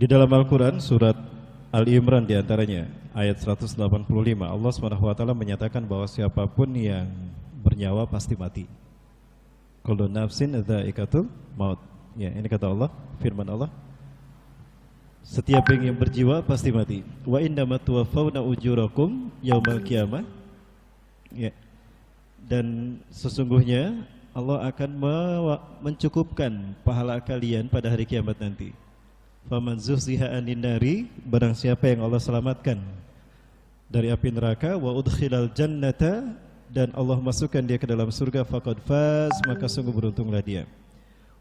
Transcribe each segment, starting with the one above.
Di dalam Al-Quran surat Al-Imran diantaranya ayat 185 Allah SWT menyatakan bahwa siapapun yang bernyawa pasti mati. Kullu nafsin dha'iqatul maut. Ya, ini kata Allah, firman Allah. Setiap yang berjiwa pasti mati. Wa innama tuwaffawna ujurakum yaumal qiyamah. Ya. Dan sesungguhnya Allah akan mencukupkan pahala kalian pada hari kiamat nanti. Faman zuhziha 'anil nari, barang siapa yang Allah selamatkan dari api neraka, wa udkhilal jannata, dan Allah masukkan dia ke dalam surga, faqad faz, maka sungguh beruntunglah dia.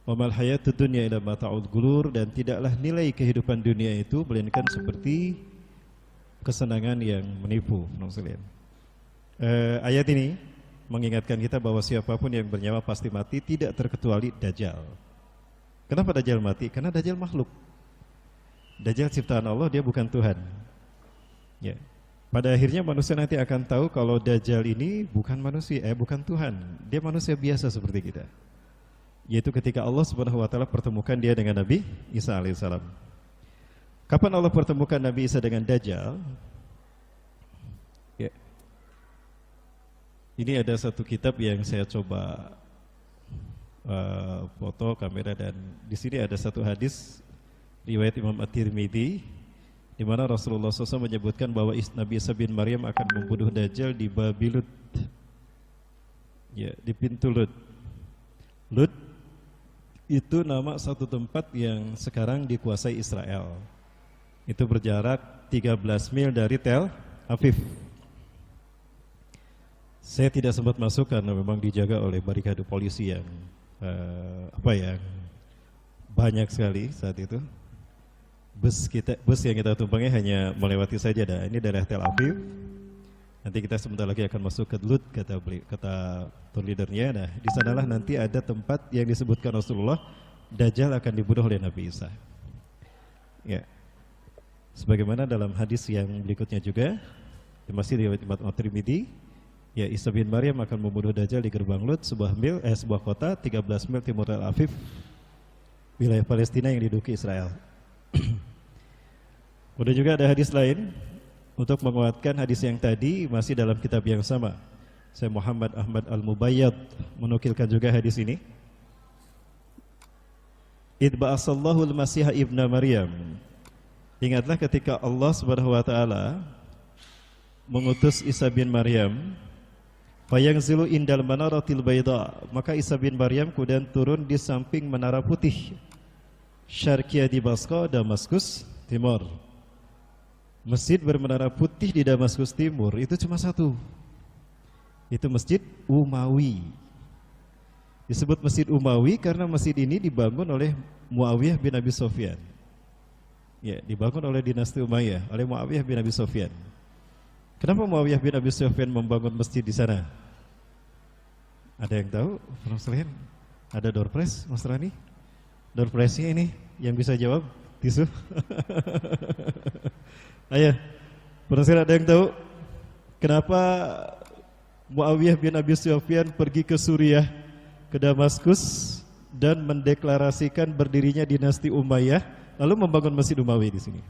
Wa mal hayatud dunya illa mata'ul ghurur, dan tidaklah nilai kehidupan dunia itu melainkan seperti kesenangan yang menipu. Ayat ini mengingatkan kita bahwa siapapun yang bernyawa pasti mati, tidak terkecuali Dajjal. Kenapa Dajjal mati? Karena Dajjal makhluk. Dajjal ciptaan Allah, dia bukan Tuhan. Ya. Pada akhirnya manusia nanti akan tahu kalau Dajjal ini bukan manusia, bukan Tuhan. Dia manusia biasa seperti kita. Yaitu ketika Allah Subhanahu wa taala pertemukan dia dengan Nabi Isa alaihissalam. Kapan Allah pertemukan Nabi Isa dengan Dajjal? Ya. Ini ada satu kitab yang saya coba foto kamera, dan di sini ada satu hadis riwayat Imam At-Tirmidzi di mana Rasulullah SAW menyebutkan bahwa Nabi Isa bin Maryam akan membunuh Dajjal di Babi Lut. Ya, di pintu Lut. Lut itu nama satu tempat yang sekarang dikuasai Israel. Itu berjarak 13 mil dari Tel Aviv. Saya tidak sempat masuk karena memang dijaga oleh barikade polisi yang banyak sekali saat itu. Bus yang kita tumpangi hanya melewati saja. Ini daerah Tel Aviv. Nanti kita sebentar lagi akan masuk ke Lut, kata tour leadernya. Nah, di sanalah nanti ada tempat yang disebutkan Rasulullah, Dajjal akan dibunuh oleh Nabi Isa. Ya. Sebagaimana dalam hadis yang berikutnya juga, masih riwayat Imam At-Tirmidzi, ya, Isa bin Maryam akan membunuh Dajjal di gerbang Lut, sebuah kota 13 mil timur Tel Aviv, wilayah Palestina yang diduduki Israel. Kemudian juga ada hadis lain untuk menguatkan hadis yang tadi, masih dalam kitab yang sama. Saya Muhammad Ahmad Al-Mubayyad menukilkan juga hadis ini. Idba'asallahu al-Masih ibna Maryam. Ingatlah ketika Allah Subhanahu wa taala mengutus Isa bin Maryam, fayangzilu indal manaratil bayda, maka Isa bin Maryam kemudian turun di samping menara putih, Syarqiyah Dimasko, Damaskus Timur. Masjid bermenara putih di Damaskus Timur itu cuma satu. Itu Masjid Umawi. Disebut Masjid Umawi karena masjid ini dibangun oleh Muawiyah bin Abi Sufyan. Ya, dibangun oleh dinasti Umayyah, oleh Muawiyah bin Abi Sufyan. Kenapa Muawiyah bin Abi Sufyan membangun masjid di sana? Ada yang tahu? Ada door prize, Mas Rani? Door prize-nya ini yang bisa jawab, tisu. Ayo, penasaran, ada yang tahu kenapa Muawiyah bin Abi Sufyan pergi ke Suriah, ke Damaskus, dan mendeklarasikan berdirinya dinasti Umayyah, lalu membangun Masjid Umawi di sini?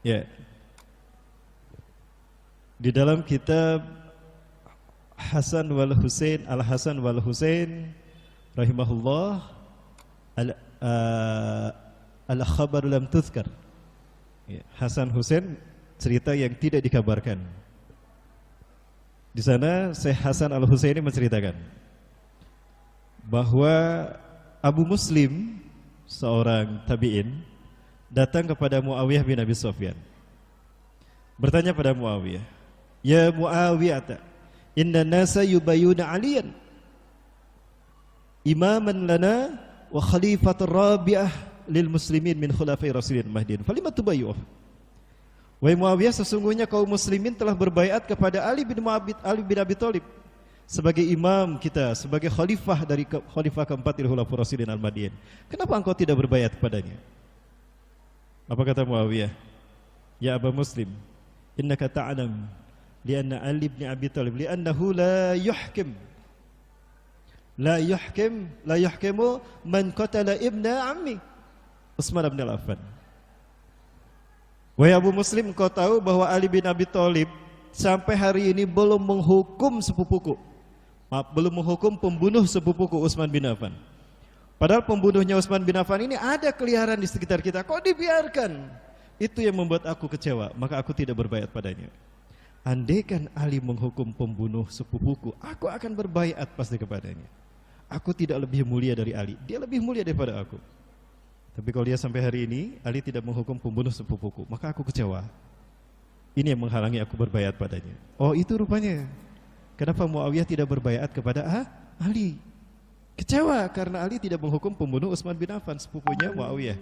Ya, di dalam kitab Hasan wal Husain, Al-Hasan wal Husain rahimahullah, al-khabar lam tuzkar. Ya, Hasan Husain, cerita yang tidak dikabarkan. Di sana Syekh Hasan Al-Husaini menceritakan bahwa Abu Muslim, seorang tabi'in, datang kepada Muawiyah bin Abi Sufyan, bertanya pada Muawiyah, "Ya Muawiyah, inna nasa yubayuna aliyan imaman lana wa khalifatur rabi'ah lil muslimin min khulafai rasulin mahdin, falima tubayyuh?" Wahai Muawiyah, sesungguhnya kaum muslimin telah berbaiat kepada Ali bin Abi Thalib sebagai imam kita, sebagai khalifah dari khalifah keempat khulafur rasulin al-Mahdiyyin. Kenapa engkau tidak berbaiat kepadanya? Apa kata Muawiyah? Ya Aba Muslim, innaka ta'lam lianna Ali bin Abi Thalib li'annahu la yuhkimu man qatala ibna ammi. Utsman bin Affan. Wahai Abu Muslim, engkau tahu bahwa Ali bin Abi Thalib sampai hari ini belum menghukum sepupuku. Belum menghukum pembunuh sepupuku Utsman bin Affan. Padahal pembunuhnya Utsman bin Affan ini ada keliaran di sekitar kita. Kok dibiarkan? Itu yang membuat aku kecewa, maka aku tidak berbaiat padanya. Andaikan Ali menghukum pembunuh sepupuku, aku akan berbaiat pasti kepadanya. Aku tidak lebih mulia dari Ali, dia lebih mulia daripada aku. Tapi kalau dia sampai hari ini, Ali tidak menghukum pembunuh sepupuku, maka aku kecewa. Ini yang menghalangi aku berbaiat padanya. Oh, itu rupanya. Kenapa Muawiyah tidak berbaiat kepada Ali? Kecewa karena Ali tidak menghukum pembunuh Utsman bin Affan, sepupunya Muawiyah.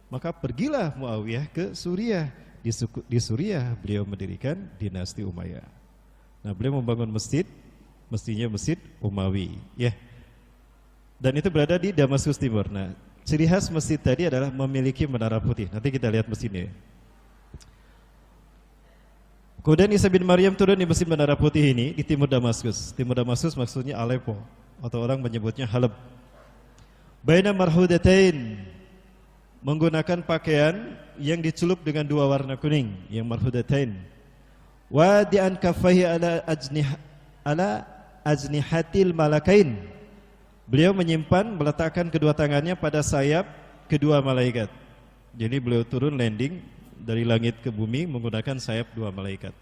Maka pergilah Muawiyah ke Suriah. Di Suriah beliau mendirikan dinasti Umayyah. Nah, beliau membangun masjid, mestinya masjid Umawi, ya. Dan itu berada di Damaskus Timur. Nah, ciri khas masjid tadi adalah memiliki menara putih. Nanti kita lihat masjidnya. Kemudian Isa bin Maryam turun di masjid menara putih ini di timur Damaskus. Timur Damaskus maksudnya Aleppo, atau orang menyebutnya Halab. Baina marhudatain, menggunakan pakaian yang dicelup dengan dua warna kuning, yang marhudatain. Wadi'an kaffaihi ala ajnihatil malakain. Beliau menyimpan, meletakkan kedua tangannya pada sayap kedua malaikat. Jadi beliau turun landing dari langit ke bumi menggunakan sayap dua malaikat.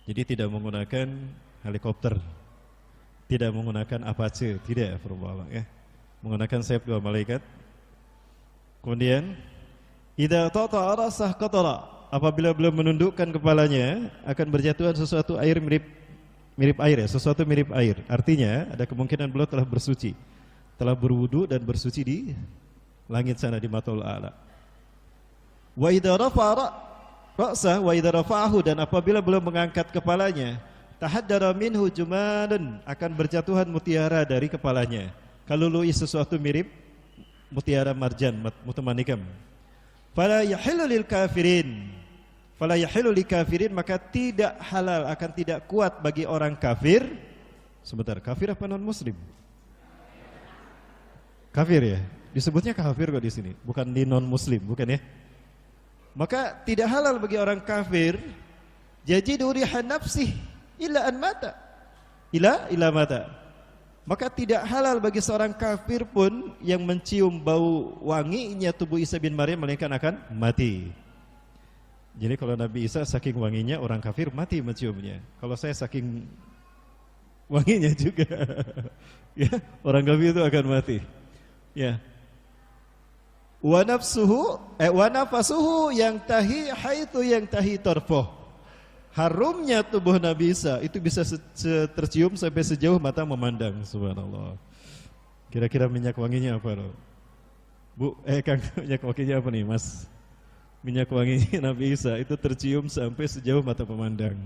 Jadi tidak menggunakan helikopter, tidak menggunakan Apache, tidak, ya. Menggunakan sayap dua malaikat. Kemudian idza tata'a ra'sah qatara, apabila beliau menundukkan kepalanya akan berjatuhan sesuatu air mirip air, ya, sesuatu mirip air. Artinya ada kemungkinan beliau telah bersuci, telah berwudu dan bersuci di langit sana di Matul A'la. Wa idza rafa'a ra'sah wa idza rafa'ahu, dan apabila beliau mengangkat kepalanya, tahaddara minhu jumalun, akan berjatuhan mutiara dari kepalanya. Kalau lu'i sesuatu mirip mutiara marjan mutamanikam. Fala yahillu lil kafirin, fala yahillu lil kafirin, maka tidak halal, akan tidak kuat bagi orang kafir. Sebentar, kafir apa non muslim? Kafir, ya. Disebutnya kafir kok di sini, bukan di non muslim, bukan, ya. Maka tidak halal bagi orang kafir yajidu rihan nafsih illa an mata, ila mata. Maka tidak halal bagi seorang kafir pun yang mencium bau wanginya tubuh Isa bin Maryam melainkan akan mati. Jadi kalau Nabi Isa saking wanginya, orang kafir mati menciumnya. Kalau saya saking wanginya juga ya, orang kafir itu akan mati. Ya. Wa nafasuhu yang tahi haitsu yang tahi tarfuh. Harumnya tubuh Nabi Isa itu bisa tercium sampai sejauh mata memandang. Subhanallah. Kira-kira minyak wanginya apa loh? Bu, Kang, minyak wanginya apa nih, Mas? Minyak wanginya Nabi Isa itu tercium sampai sejauh mata memandang.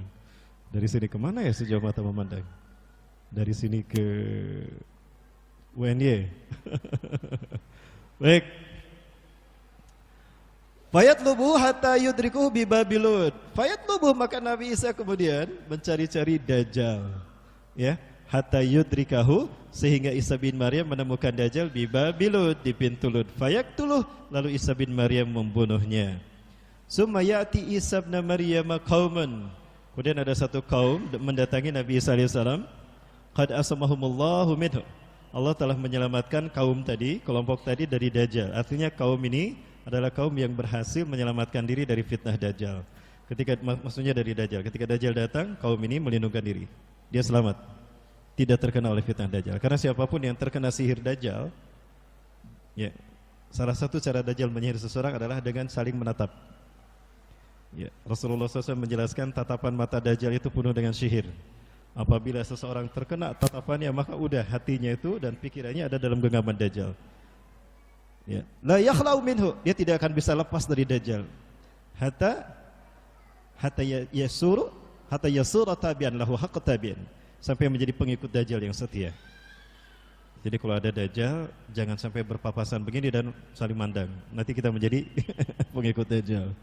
Dari sini kemana ya sejauh mata memandang? Dari sini ke UNY. Baik. Fayatlubu hatta yudrikuhu bi Babilud. Fayatlubu, maka Nabi Isa kemudian mencari-cari Dajjal, ya, hatta yudrikahu, sehingga Isa bin Maryam menemukan Dajjal di Babilud, di pintu Lud. Fayaktuluh, lalu Isa bin Maryam membunuhnya. Summa ya'ti Isa bin Maryam qauman. Kemudian ada satu kaum mendatangi Nabi Isa alaihissalam. Qad asamahumullahu minhu. Allah telah menyelamatkan kaum tadi, kelompok tadi dari Dajjal. Artinya kaum ini adalah kaum yang berhasil menyelamatkan diri dari fitnah Dajjal. Maksudnya dari Dajjal. Ketika Dajjal datang, kaum ini melindungi diri. Dia selamat, tidak terkena oleh fitnah Dajjal. Karena siapapun yang terkena sihir Dajjal, ya, salah satu cara Dajjal menyihir seseorang adalah dengan saling menatap. Ya, Rasulullah SAW menjelaskan tatapan mata Dajjal itu penuh dengan sihir. Apabila seseorang terkena tatapannya, maka udah hatinya itu dan pikirannya ada dalam genggaman Dajjal. Ya, la yakhlau minhu, dia tidak akan bisa lepas dari Dajjal. Hatta yasura tabi'an lahu haqq tabi'an, sampai menjadi pengikut Dajjal yang setia. Jadi kalau ada Dajjal, jangan sampai berpapasan begini dan saling mandang. Nanti kita menjadi pengikut Dajjal.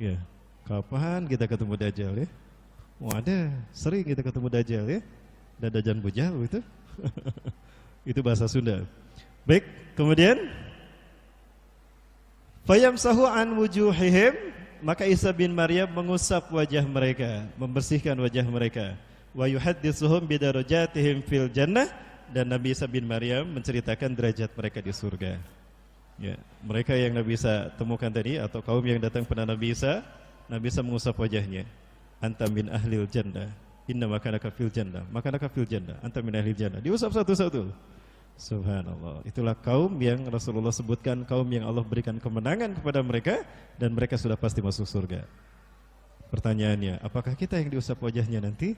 Ya, kapan kita ketemu Dajjal, ya? Oh, ada, sering kita ketemu Dajjal, ya. Dadajan bujal itu. Itu bahasa Sunda. Baik, kemudian Fayamsahu an wujuhihim, maka Isa bin Maryam mengusap wajah mereka, membersihkan wajah mereka. Wa yuhadditsuhum bidarajatihim fil jannah, dan Nabi Isa bin Maryam menceritakan derajat mereka di surga. Ya, mereka yang Nabi Isa temukan tadi atau kaum yang datang pada Nabi Isa mengusap wajahnya. Anta min ahlil jannah, inna makanaka fil jannah, makanaka fil jannah, anta min ahlil jannah. Diusap satu-satu. Subhanallah. Itulah kaum yang Rasulullah sebutkan, kaum yang Allah berikan kemenangan kepada mereka dan mereka sudah pasti masuk surga. Pertanyaannya, apakah kita yang diusap wajahnya nanti?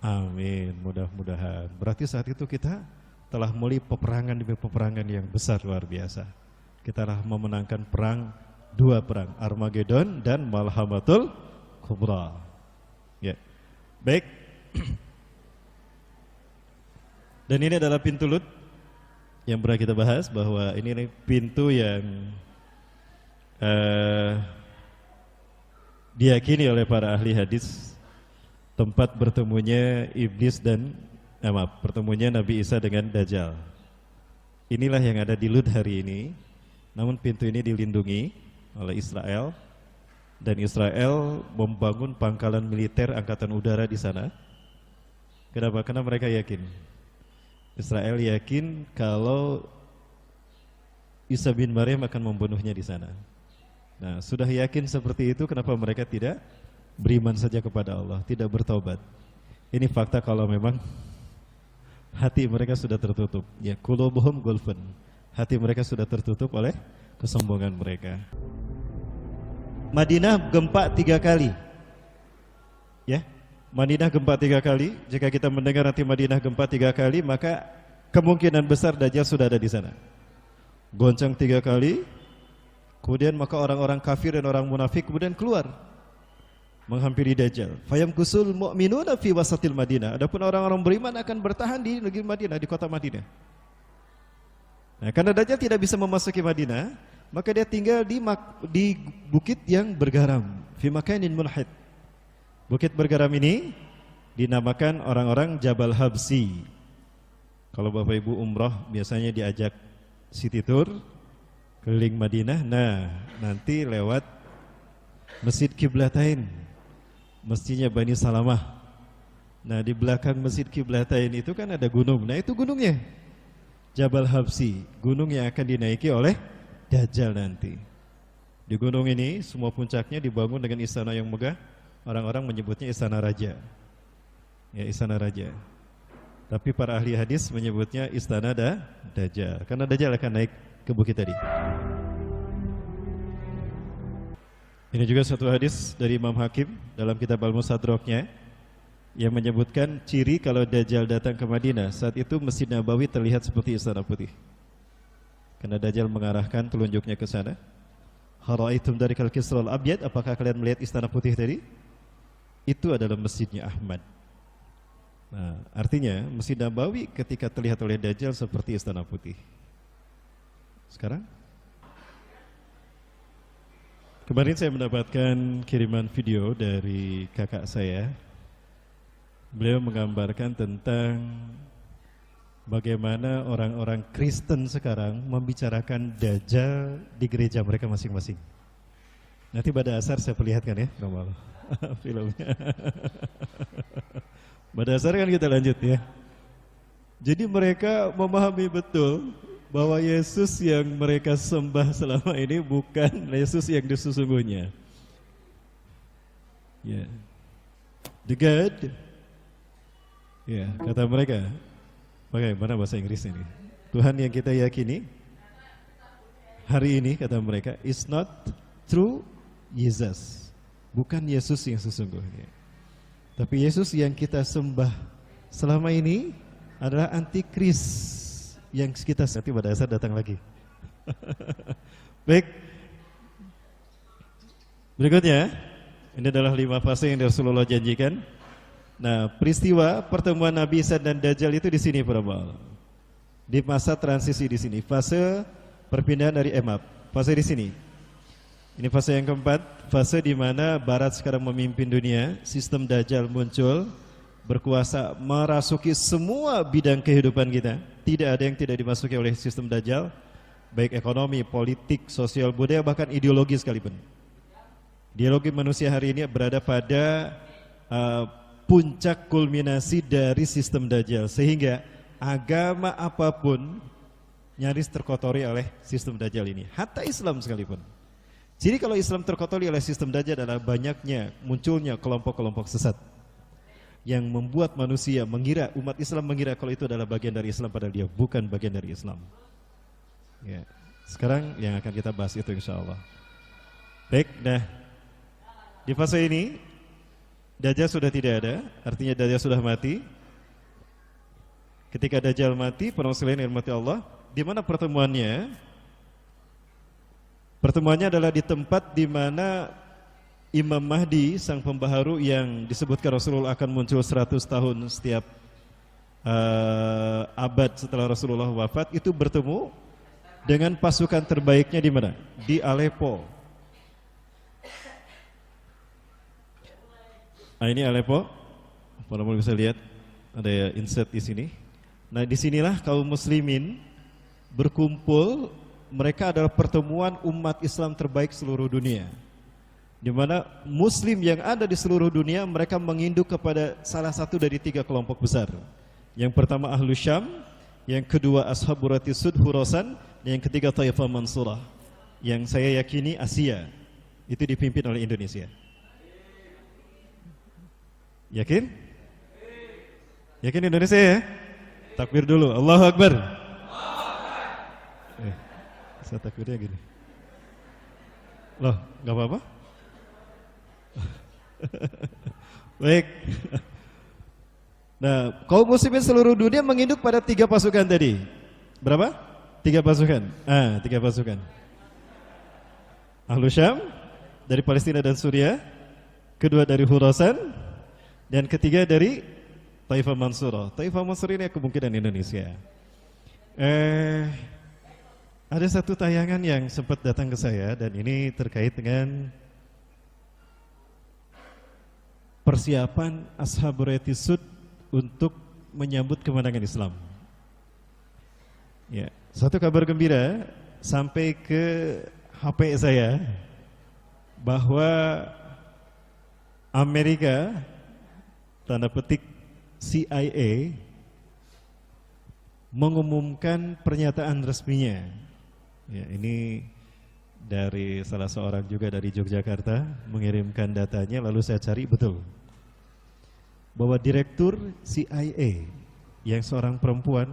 Amin, mudah-mudahan. Berarti saat itu kita telah mulai peperangan demi peperangan yang besar luar biasa. Kita telah memenangkan dua perang, Armageddon dan Malhamatul Kubra. Ya. Baik. Dan ini adalah pintu Lut yang pernah kita bahas, bahwa ini pintu yang diyakini oleh para ahli hadis tempat bertemunya iblis dan pertemunya Nabi Isa dengan Dajjal. Inilah yang ada di Lut hari ini. Namun pintu ini dilindungi oleh Israel, dan Israel membangun pangkalan militer angkatan udara di sana. Kenapa? Karena mereka yakin, Israel yakin kalau Isa bin Maryam akan membunuhnya di sana. Nah, sudah yakin seperti itu, kenapa mereka tidak beriman saja kepada Allah, tidak bertobat? Ini fakta kalau memang hati mereka sudah tertutup. Ya, qulubuhum gulfun. Hati mereka sudah tertutup oleh kesombongan mereka. Madinah gempa 3 kali. Ya. Madinah gempa 3 kali. Jika kita mendengar nanti Madinah gempa 3 kali, maka kemungkinan besar Dajjal sudah ada di sana. Goncang 3 kali, kemudian maka orang-orang kafir dan orang munafik kemudian keluar menghampiri Dajjal. Fayamkusul mu'minuna fi wasatil Madinah. Adapun orang-orang beriman akan bertahan di negeri Madinah, di kota Madinah. Nah, karena Dajjal tidak bisa memasuki Madinah, maka dia tinggal di bukit yang bergaram, fi makanin mulhid. Bukit bergaram ini dinamakan orang-orang Jabal Habsi. Kalau Bapak Ibu umrah biasanya diajak city tour keliling Madinah. Nah, nanti lewat Masjid Qiblatain, masjidnya Bani Salamah. Nah, di belakang Masjid Qiblatain itu kan ada gunung. Nah, itu gunungnya Jabal Habsi, gunung yang akan dinaiki oleh Dajjal nanti. Di gunung ini semua puncaknya dibangun dengan istana yang megah. Orang-orang menyebutnya istana raja. Ya, istana raja. Tapi para ahli hadis menyebutnya istana Dajjal, karena Dajjal akan naik ke bukit tadi. Ini juga satu hadis dari Imam Hakim dalam kitab Al-Mustadraknya yang menyebutkan ciri kalau Dajjal datang ke Madinah. Saat itu Masjid Nabawi terlihat seperti istana putih, karena Dajjal mengarahkan telunjuknya ke sana. Haraitum dari Kisral Abyad, apakah kalian melihat istana putih tadi? Itu adalah masjidnya Ahmad. Nah, artinya Masjid Nabawi ketika terlihat oleh Dajjal seperti istana putih. Sekarang, kemarin saya mendapatkan kiriman video dari kakak saya. Beliau menggambarkan tentang bagaimana orang-orang Kristen sekarang membicarakan Dajjal di gereja mereka masing-masing. Nanti pada asar saya perlihatkan ya, filmnya. Pada asar kan kita lanjut ya. Jadi mereka memahami betul bahwa Yesus yang mereka sembah selama ini bukan Yesus yang sesungguhnya. Ya, the God. Ya, kata mereka. Bagaimana bahasa Inggris ini? Tuhan yang kita yakini hari ini, kata mereka, is not true Jesus. Bukan Yesus yang sesungguhnya. Tapi Yesus yang kita sembah selama ini adalah antikris yang kita nanti pada saat datang lagi. Baik. Berikutnya, ini adalah 5 fase yang Rasulullah janjikan. Nah, peristiwa pertemuan Nabi Isa dan Dajjal itu di sini, para jemaah. Di masa transisi di sini, fase perpindahan dari fase di sini. Ini fase yang keempat, fase di mana Barat sekarang memimpin dunia, sistem Dajjal muncul, berkuasa merasuki semua bidang kehidupan kita. Tidak ada yang tidak dimasuki oleh sistem Dajjal. baik ekonomi, politik, sosial, budaya, bahkan ideologi sekalipun. Ideologi manusia hari ini berada pada puncak kulminasi dari sistem Dajjal, sehingga agama apapun nyaris terkotori oleh sistem Dajjal ini, hatta Islam sekalipun. Jadi kalau Islam terkotori oleh sistem Dajjal adalah banyaknya munculnya kelompok-kelompok sesat yang membuat manusia mengira, umat Islam mengira kalau itu adalah bagian dari Islam, padahal dia bukan bagian dari Islam. Ya, sekarang yang akan kita bahas itu insya Allah. Baik, nah di fase ini Dajjal sudah tidak ada, artinya Dajjal sudah mati. Ketika Dajjal mati, para muslimin yang dirahmati Allah, di mana pertemuannya? Pertemuannya adalah di tempat di mana Imam Mahdi, sang pembaharu yang disebutkan Rasulullah akan muncul 100 tahun setiap abad setelah Rasulullah wafat, itu bertemu dengan pasukan terbaiknya di mana? Di Aleppo. Nah, ini Aleppo. Para muslimin bisa lihat ada insert di sini. Nah, disinilah kaum muslimin berkumpul. Mereka adalah pertemuan umat Islam terbaik seluruh dunia, di mana muslim yang ada di seluruh dunia mereka menginduk kepada salah satu dari 3 kelompok besar. Yang pertama Ahlus Syam, yang kedua Ashabur Rati Sud Khurasan, dan yang ketiga Taifah Mansurah. Yang saya yakini Asia itu dipimpin oleh Indonesia. Yakin? Yakin Indonesia ya? Takbir dulu, Allahu Akbar. Saya takbirnya gini. Loh, gak apa-apa? Baik. Nah, kaum muslimin seluruh dunia menginduk pada 3 pasukan tadi. Berapa? 3 pasukan. 3 pasukan. Ahlus Syam dari Palestina dan Suriah, kedua dari Khurasan, dan ketiga dari Taifah Mansurah. Taifah Mansurah ini kemungkinan Indonesia. Ada satu tayangan yang sempat datang ke saya, dan ini terkait dengan persiapan Ashabur Rati Sud untuk menyambut kemenangan Islam. Ya, satu kabar gembira sampai ke HP saya bahwa Amerika, tanda petik CIA, mengumumkan pernyataan resminya. Ya, ini dari salah seorang juga dari Yogyakarta mengirimkan datanya, lalu saya cari betul bahwa direktur CIA yang seorang perempuan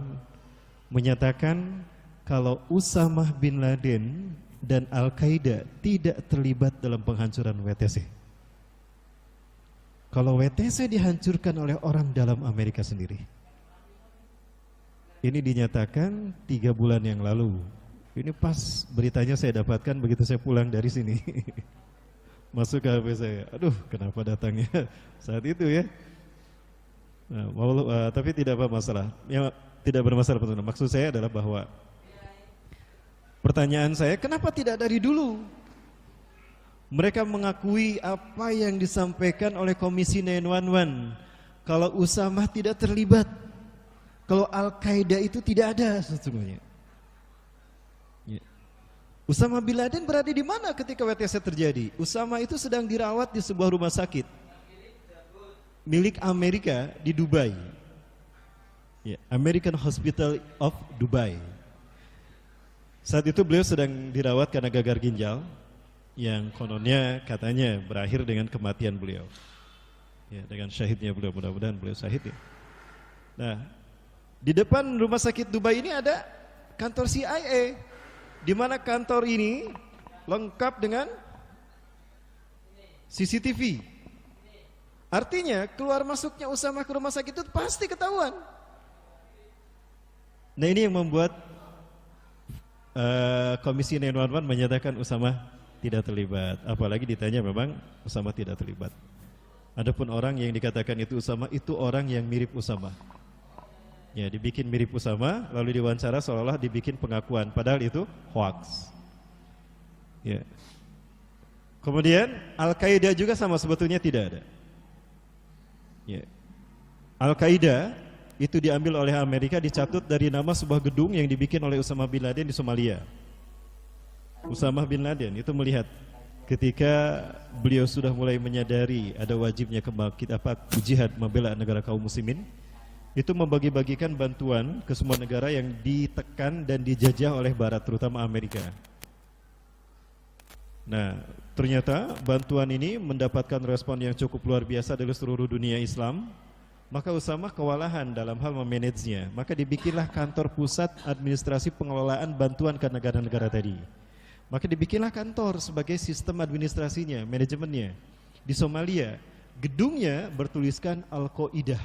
menyatakan kalau Usamah bin Laden dan Al-Qaeda tidak terlibat dalam penghancuran WTC. Kalau WTC dihancurkan oleh orang dalam Amerika sendiri. Ini dinyatakan 3 bulan yang lalu. Ini pas beritanya saya dapatkan begitu saya pulang dari sini. Masuk ke HP saya. Aduh, kenapa datangnya saat itu ya? Nah, tapi tidak apa masalah. Ya, tidak bermasalah. Maksud saya adalah bahwa pertanyaan saya, kenapa tidak dari dulu? Mereka mengakui apa yang disampaikan oleh Komisi 911. Kalau Usamah tidak terlibat, kalau Al-Qaeda itu tidak ada sesungguhnya. Usamah bin Laden berada di mana ketika WTC terjadi? Usamah itu sedang dirawat di sebuah rumah sakit milik Amerika di Dubai. Ya, American Hospital of Dubai. Saat itu beliau sedang dirawat karena gagal ginjal yang kononnya katanya berakhir dengan kematian beliau. Ya, dengan syahidnya beliau, mudah-mudahan beliau syahid ya. Nah, di depan rumah sakit Dubai ini ada kantor CIA. Di mana kantor ini lengkap dengan CCTV. Artinya keluar masuknya Usamah ke rumah sakit itu pasti ketahuan. Nah, ini yang membuat Komisi 911 menyatakan Usamah tidak terlibat. Apalagi ditanya memang Usamah tidak terlibat. Adapun orang yang dikatakan itu Usamah, itu orang yang mirip Usamah. Ya, dibikin mirip Usamah, lalu diwawancara seolah-olah dibikin pengakuan, padahal itu hoax. Ya. Kemudian Al-Qaeda juga sama sebetulnya tidak ada. Ya. Al-Qaeda itu diambil oleh Amerika, dicatut dari nama sebuah gedung yang dibikin oleh Usamah bin Laden di Somalia. Usamah bin Laden itu melihat ketika beliau sudah mulai menyadari ada wajibnya kebangkit jihad membela negara kaum muslimin, itu membagi-bagikan bantuan ke semua negara yang ditekan dan dijajah oleh Barat, terutama Amerika. Nah, ternyata bantuan ini mendapatkan respon yang cukup luar biasa dari seluruh dunia Islam. Maka Usamah kewalahan dalam hal memanagenya. Maka dibikinlah kantor pusat administrasi pengelolaan bantuan ke negara-negara tadi. Maka dibikinlah kantor sebagai sistem administrasinya, manajemennya. Di Somalia, gedungnya bertuliskan Al-Qaeda.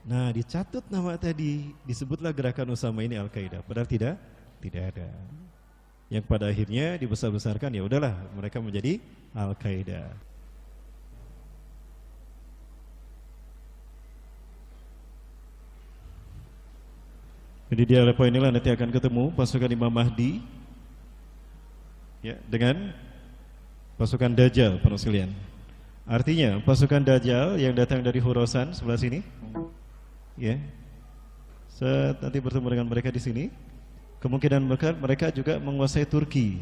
Nah, dicatut nama tadi, disebutlah gerakan Usamah ini Al-Qaeda. Padahal tidak ada. Yang pada akhirnya dibesar-besarkan, ya udahlah, mereka menjadi Al-Qaeda. Jadi di Aleppo inilah nanti akan ketemu pasukan Imam Mahdi, ya, dengan pasukan Dajjal, para sekalian. Artinya pasukan Dajjal yang datang dari Khurasan sebelah sini, ya, nanti bertemu dengan mereka di sini. Kemungkinan mereka juga menguasai Turki.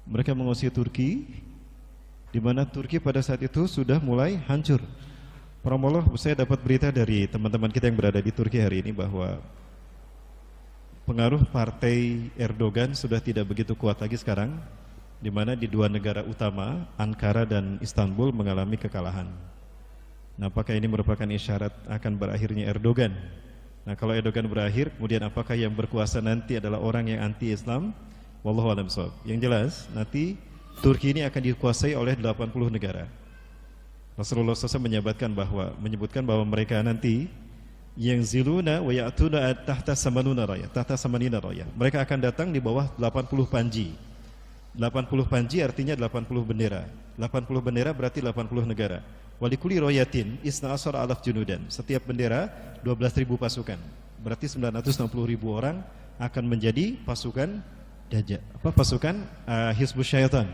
Mereka menguasai Turki, di mana Turki pada saat itu sudah mulai hancur. Promoloh, saya dapat berita dari teman-teman kita yang berada di Turki hari ini bahwa pengaruh partai Erdogan sudah tidak begitu kuat lagi sekarang, di mana di dua negara utama, Ankara dan Istanbul, mengalami kekalahan. Nah, apakah ini merupakan isyarat akan berakhirnya Erdogan? Nah, kalau Erdogan berakhir, kemudian apakah yang berkuasa nanti adalah orang yang anti-Islam? Wallahu a'lam bishawab. Yang jelas, nanti Turki ini akan dikuasai oleh 80 negara. Rasulullah SAW menyebutkan bahwa mereka nanti yang ziluna wa ya'tuna tahta samanuna raya. Mereka akan datang di bawah 80 panji. 80 panji artinya 80 bendera. 80 bendera berarti 80 negara. Walikuli royatin isna asar alaf junudan. Setiap bendera 12.000 pasukan. Berarti 960.000 orang akan menjadi pasukan Dajjal. Pasukan Hizbus Syaitan.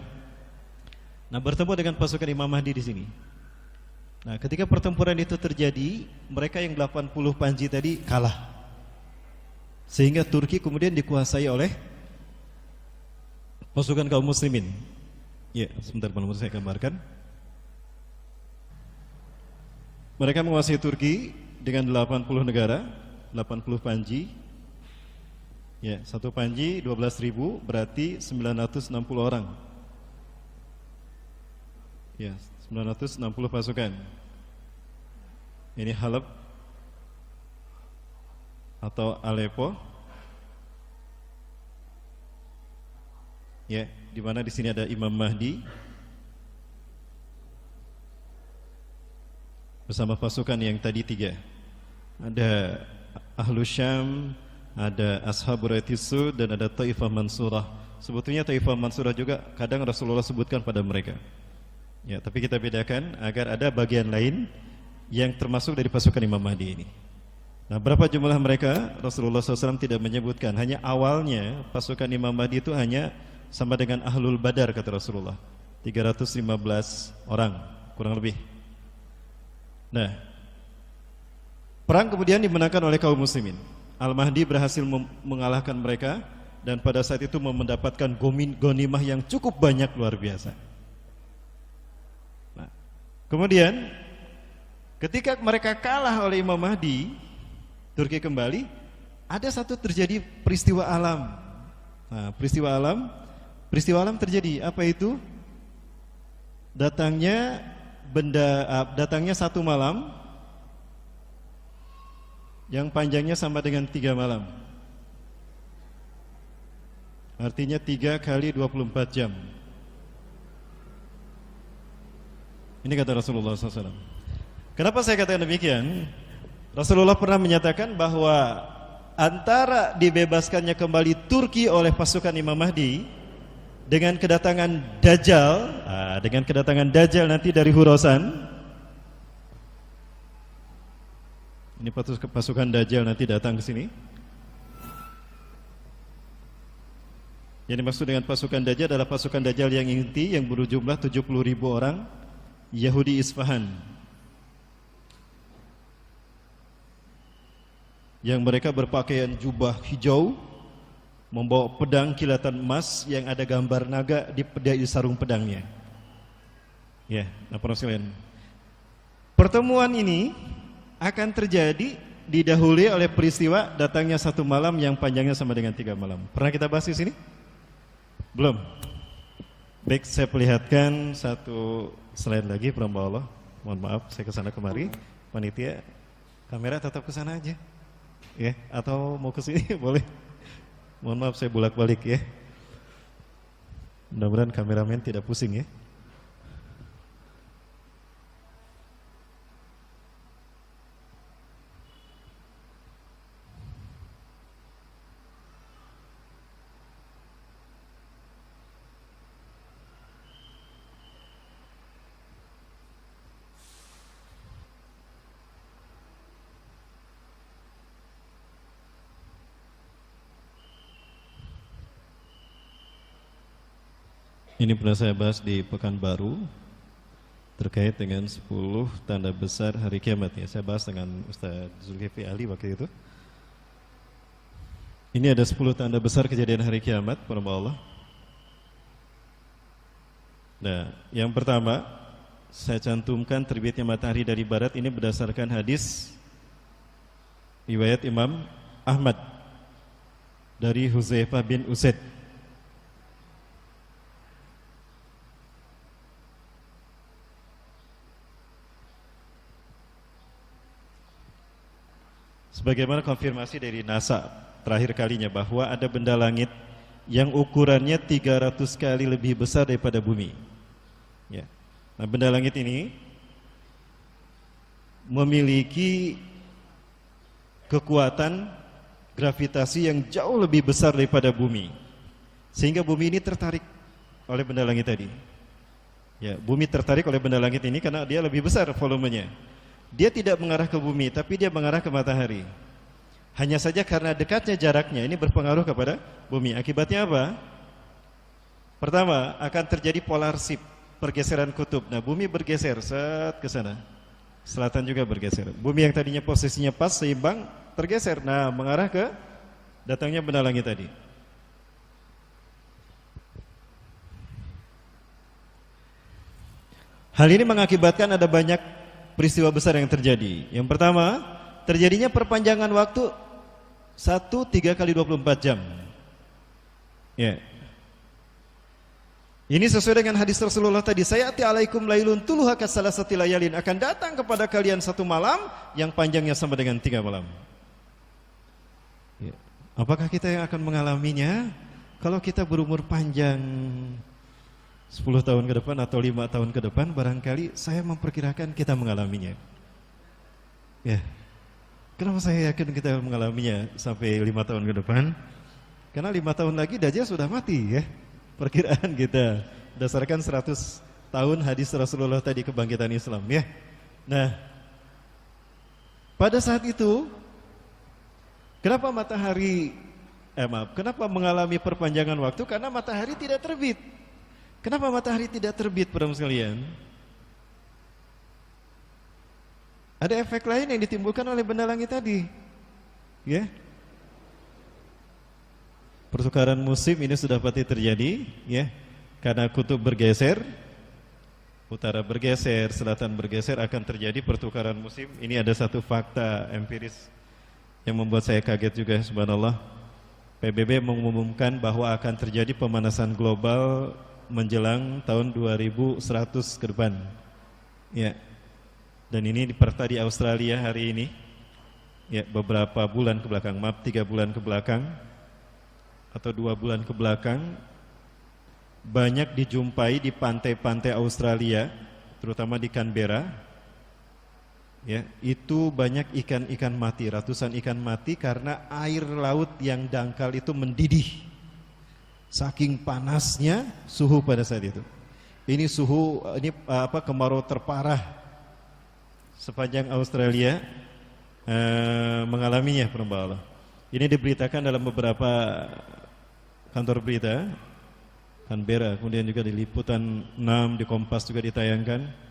Nah, bertemu dengan pasukan Imam Mahdi di sini. Nah, ketika pertempuran itu terjadi, mereka yang 80 panji tadi kalah. Sehingga Turki kemudian dikuasai oleh pasukan kaum muslimin. Ya, sebentar mau saya gambarkan. Mereka menguasai Turki dengan 80 negara, 80 panji. Ya, satu panji 12.000 berarti 960 orang. Ya, 960 pasukan. Ini Halab atau Aleppo. Ya, di mana di sini ada Imam Mahdi bersama pasukan yang tadi 3. Ada Ahlus Syam, ada Ashabur Ratisu, dan ada Taifah Mansurah. Sebetulnya Taifah Mansurah juga kadang Rasulullah sebutkan pada mereka. Ya, tapi kita bedakan agar ada bagian lain yang termasuk dari pasukan Imam Mahdi ini. Nah, berapa jumlah mereka? Rasulullah SAW tidak menyebutkan. Hanya awalnya pasukan Imam Mahdi itu hanya sama dengan Ahlul Badar, kata Rasulullah, 315 orang kurang lebih. Nah, perang kemudian dimenangkan oleh kaum muslimin. Al-Mahdi berhasil mengalahkan mereka, dan pada saat itu mendapatkan ghanimah yang cukup banyak, luar biasa. Nah, kemudian ketika mereka kalah oleh Imam Mahdi, Turki kembali, ada satu terjadi peristiwa alam. Nah, peristiwa alam terjadi. Apa itu? Datangnya satu malam yang panjangnya sama dengan 3 malam. Artinya 3 kali 24 jam. Ini kata Rasulullah SAW. Kenapa saya katakan demikian? Rasulullah pernah menyatakan bahwa antara dibebaskannya kembali Turki oleh pasukan Imam Mahdi dengan kedatangan Dajjal nanti dari Khurasan. Ini pasukan Dajjal nanti datang ke sini. Yang dimaksud dengan pasukan Dajjal adalah pasukan Dajjal yang inti, yang berjumlah 70.000 orang, Yahudi Isfahan, yang mereka berpakaian jubah hijau, membawa pedang kilatan emas yang ada gambar naga di sarung pedangnya. Ya, nah para sekalian, pertemuan ini akan terjadi didahului oleh peristiwa datangnya satu malam yang panjangnya sama dengan 3 malam. Pernah kita bahas di sini? Belum. Baik, saya perlihatkan satu slide lagi, perhamba Allah. Mohon maaf, saya kesana kemari. Panitia, kamera tetap kesana aja, ya? Atau mau ke sini boleh. Mohon maaf, saya bolak-balik ya. Mudah-mudahan kameramen tidak pusing ya. Ini pernah saya bahas di Pekanbaru terkait dengan 10 tanda besar hari kiamat ya. Saya bahas dengan Ustaz Zulkifli Ali waktu itu. Ini ada 10 tanda besar kejadian hari kiamat, para Allah. Nah, yang pertama saya cantumkan terbitnya matahari dari barat. Ini berdasarkan hadis riwayat Imam Ahmad dari Huzaifah bin Usaid. Sebagaimana konfirmasi dari NASA terakhir kalinya bahwa ada benda langit yang ukurannya 300 kali lebih besar daripada bumi. Ya. Nah, benda langit ini memiliki kekuatan gravitasi yang jauh lebih besar daripada bumi, sehingga bumi ini tertarik oleh benda langit tadi. Ya, bumi tertarik oleh benda langit ini karena dia lebih besar volumenya. Dia tidak mengarah ke bumi, tapi dia mengarah ke matahari. Hanya saja karena dekatnya jaraknya, ini berpengaruh kepada bumi. Akibatnya apa? Pertama, akan terjadi polar shift, pergeseran kutub. Nah, bumi bergeser ke sana. Selatan juga bergeser. Bumi yang tadinya posisinya pas, seimbang, tergeser. Nah, mengarah ke datangnya benda langit tadi. Hal ini mengakibatkan ada banyak peristiwa besar yang terjadi. Yang pertama, terjadinya perpanjangan waktu 3 kali 24 jam. Ya. Ini sesuai dengan hadis Rasulullah tadi, sayati alaikum lailun tuluha kasalasati layalin, akan datang kepada kalian satu malam yang panjangnya sama dengan 3 malam. Ya. Apakah kita yang akan mengalaminya? Kalau kita berumur panjang 10 tahun ke depan atau 5 tahun ke depan, barangkali saya memperkirakan kita mengalaminya. Ya, kenapa saya yakin kita mengalaminya sampai 5 tahun ke depan? Karena 5 tahun lagi Dajjal sudah mati ya. Perkiraan kita berdasarkan 100 tahun hadis Rasulullah tadi kebangkitan Islam ya. Nah, pada saat itu kenapa kenapa mengalami perpanjangan waktu? Karena matahari tidak terbit. Kenapa matahari tidak terbit, para sekalian? Ada efek lain yang ditimbulkan oleh benda langit tadi. Ya. Pertukaran musim ini sudah pasti terjadi, ya. Karena kutub bergeser, utara bergeser, selatan bergeser, akan terjadi pertukaran musim. Ini ada satu fakta empiris yang membuat saya kaget juga, subhanallah. PBB mengumumkan bahwa akan terjadi pemanasan global menjelang tahun 2100 ke depan. Ya. Dan ini diperta di Australia hari ini. Ya, beberapa bulan ke belakang, maaf 3 bulan ke belakang atau 2 bulan ke belakang, banyak dijumpai di pantai-pantai Australia, terutama di Canberra. Ya, itu banyak ikan-ikan mati, ratusan ikan mati karena air laut yang dangkal itu mendidih. Saking panasnya suhu pada saat itu. Ini kemarau terparah sepanjang Australia mengalaminya, perhamba Allah. Ini diberitakan dalam beberapa kantor berita Canberra, kemudian juga di Liputan 6, di Kompas juga ditayangkan.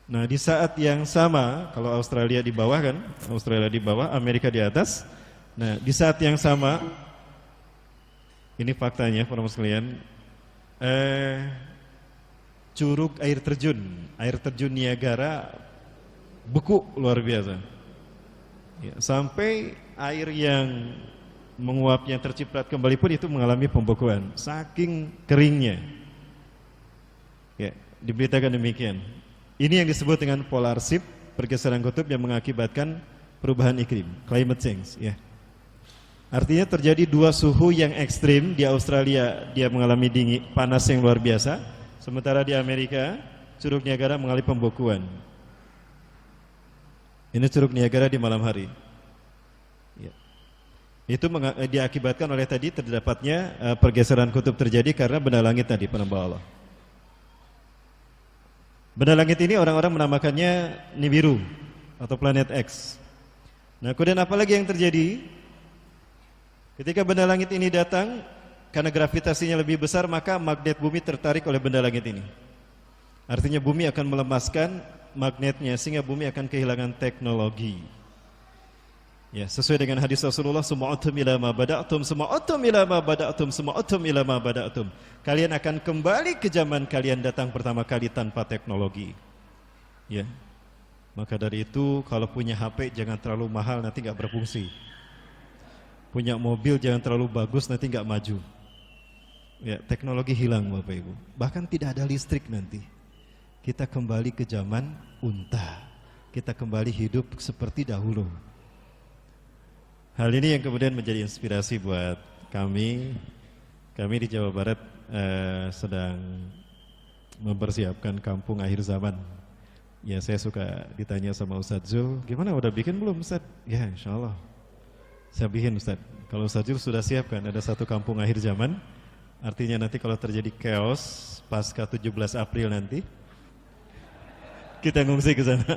Nah, di saat yang sama, kalau Australia di bawah kan, Australia di bawah, Amerika di atas, Nah, di saat yang sama, ini faktanya para sekalian, curug air terjun Niagara beku luar biasa. Ya, sampai air yang menguapnya terciprat kembali pun itu mengalami pembekuan, saking keringnya. Ya, diberitakan demikian. Ini yang disebut dengan polar shift, pergeseran kutub yang mengakibatkan perubahan iklim, climate change. Ya. Artinya terjadi dua suhu yang ekstrim. Di Australia dia mengalami dingin, panas yang luar biasa, sementara di Amerika curug Niagara mengalami pembekuan. Ini curug Niagara di malam hari. Ya. Itu diakibatkan oleh tadi terdapatnya pergeseran kutub terjadi karena benda langit tadi, penambah Allah. Benda langit ini orang-orang menamakannya Nibiru atau planet X. Nah, kemudian apa lagi yang terjadi? Ketika benda langit ini datang, karena gravitasinya lebih besar, maka magnet bumi tertarik oleh benda langit ini. Artinya bumi akan melemaskan magnetnya sehingga bumi akan kehilangan teknologi. Ya, sesuai dengan hadis Rasulullah, suma'atum ila ma bada'tum, suma'atum ila ma bada'tum, suma'atum ila ma bada'tum. Kalian akan kembali ke zaman kalian datang pertama kali tanpa teknologi. Ya. Maka dari itu kalau punya HP jangan terlalu mahal, nanti enggak berfungsi. Punya mobil jangan terlalu bagus, nanti enggak maju. Ya, teknologi hilang Bapak Ibu. Bahkan tidak ada listrik nanti. Kita kembali ke zaman unta. Kita kembali hidup seperti dahulu. Hal ini yang kemudian menjadi inspirasi buat kami. Kami di Jawa Barat sedang mempersiapkan kampung akhir zaman. Ya, saya suka ditanya sama Ustadz Zul, gimana udah bikin belum Ustadz? Ya, insya Allah saya bikin Ustadz. Kalau Ustadz Zul sudah siapkan ada satu kampung akhir zaman. Artinya nanti kalau terjadi chaos pasca 17 April nanti, kita ngungsi ke sana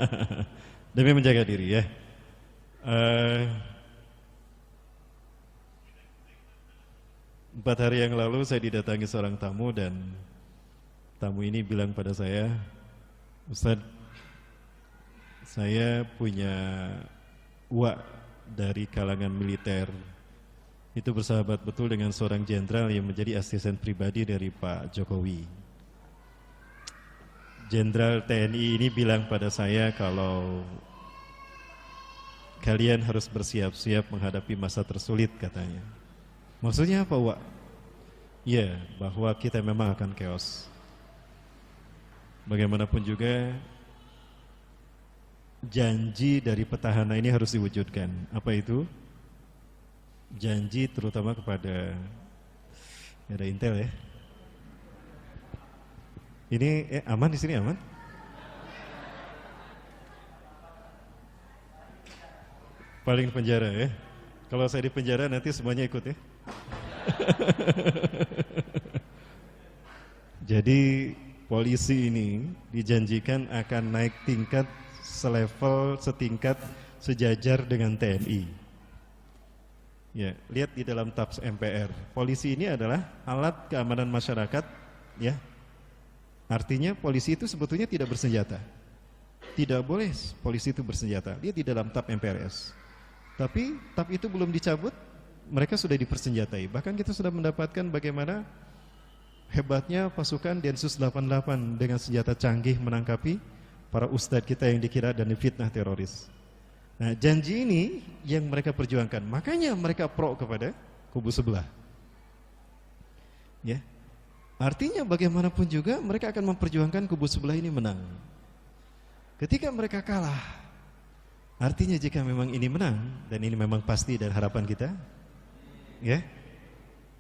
demi menjaga diri ya. 4 hari yang lalu saya didatangi seorang tamu dan tamu ini bilang pada saya, Ustadz, saya punya uak dari kalangan militer. Itu bersahabat betul dengan seorang jenderal yang menjadi asisten pribadi dari Pak Jokowi. Jenderal TNI ini bilang pada saya kalau kalian harus bersiap-siap menghadapi masa tersulit katanya. Maksudnya apa, Wak? Ya, bahwa kita memang akan chaos. Bagaimanapun juga janji dari petahana ini harus diwujudkan. Apa itu? Janji terutama kepada, ada intel ya. Ini aman di sini aman? Paling penjara ya. Kalau saya di penjara nanti semuanya ikut ya. Jadi polisi ini dijanjikan akan naik tingkat selevel, setingkat, sejajar dengan TNI. Ya, lihat di dalam TAPS MPR. Polisi ini adalah alat keamanan masyarakat, ya. Artinya polisi itu sebetulnya tidak bersenjata. Tidak boleh polisi itu bersenjata. Dia di dalam TAP MPRS. Tapi TAP itu belum dicabut, mereka sudah dipersenjatai. Bahkan kita sudah mendapatkan bagaimana hebatnya pasukan Densus 88 dengan senjata canggih menangkapi para ustadz kita yang dikira dan difitnah teroris. Nah, janji ini yang mereka perjuangkan. Makanya mereka pro kepada kubu sebelah. Ya. Artinya bagaimanapun juga mereka akan memperjuangkan kubu sebelah ini menang. Ketika mereka kalah, artinya jika memang ini menang, dan ini memang pasti dan harapan kita, ya,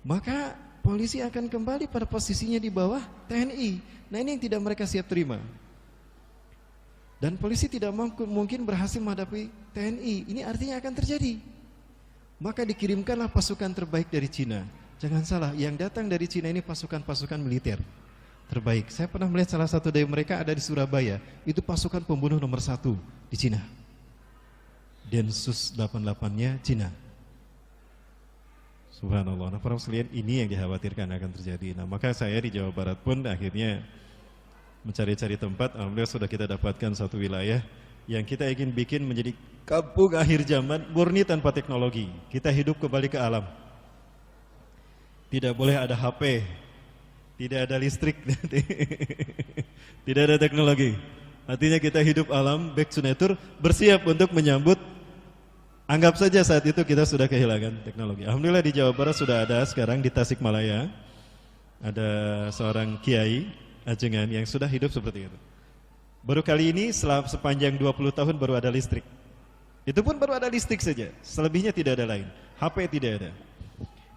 maka polisi akan kembali pada posisinya di bawah TNI. Nah, ini yang tidak mereka siap terima. Dan polisi tidak mungkin berhasil menghadapi TNI. Ini artinya akan terjadi. Maka dikirimkanlah pasukan terbaik dari Cina. Jangan salah, yang datang dari Cina ini pasukan-pasukan militer terbaik. Saya pernah melihat salah satu dari mereka ada di Surabaya. Itu pasukan pembunuh nomor 1 di Cina. Densus 88-nya Cina. Subhanallah. Nah, para sekalian, ini yang dikhawatirkan akan terjadi. Nah, maka saya di Jawa Barat pun akhirnya mencari-cari tempat. Alhamdulillah sudah kita dapatkan satu wilayah yang kita ingin bikin menjadi kampung akhir zaman murni tanpa teknologi. Kita hidup kembali ke alam. Tidak boleh ada HP, tidak ada listrik, tidak ada teknologi. Artinya kita hidup alam, back to nature, bersiap untuk menyambut. Anggap saja saat itu kita sudah kehilangan teknologi. Alhamdulillah di Jawa Barat sudah ada sekarang di Tasikmalaya. Ada seorang kiai ajengan yang sudah hidup seperti itu. Baru kali ini sepanjang 20 tahun baru ada listrik. Itu pun baru ada listrik saja. Selebihnya tidak ada lain. HP tidak ada.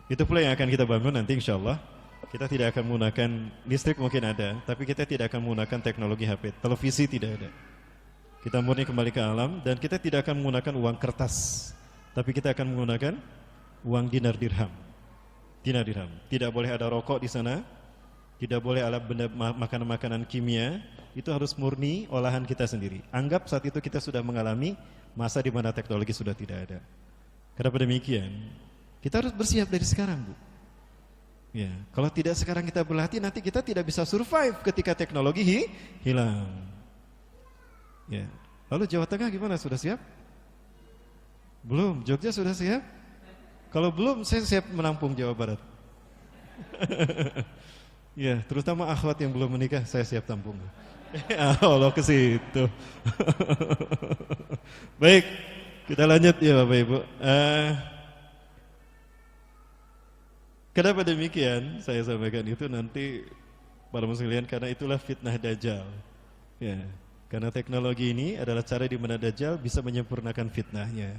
Itu pula yang akan kita bangun nanti insya Allah. Kita tidak akan menggunakan listrik, mungkin ada, tapi kita tidak akan menggunakan teknologi HP. Televisi tidak ada. Kita murni kembali ke alam dan kita tidak akan menggunakan uang kertas, tapi kita akan menggunakan uang dinar dirham. Dinar dirham. Tidak boleh ada rokok di sana, tidak boleh ada benda makanan-makanan kimia. Itu harus murni olahan kita sendiri. Anggap saat itu kita sudah mengalami masa di mana teknologi sudah tidak ada. Kenapa demikian? Kita harus bersiap dari sekarang, Bu. Ya, kalau tidak sekarang kita berlatih, nanti kita tidak bisa survive ketika teknologi hilang. Ya. Lalu Jawa Tengah gimana? Sudah siap? Belum. Jogja sudah siap? Kalau belum, saya siap menampung Jawa Barat. Ya, terutama akhwat yang belum menikah, saya siap tampung. Allah ke situ. Baik, kita lanjut ya Bapak Ibu. Kenapa demikian? Saya sampaikan itu nanti para muslimin karena itulah fitnah Dajjal. Ya. Karena teknologi ini adalah cara di mana Dajjal bisa menyempurnakan fitnahnya.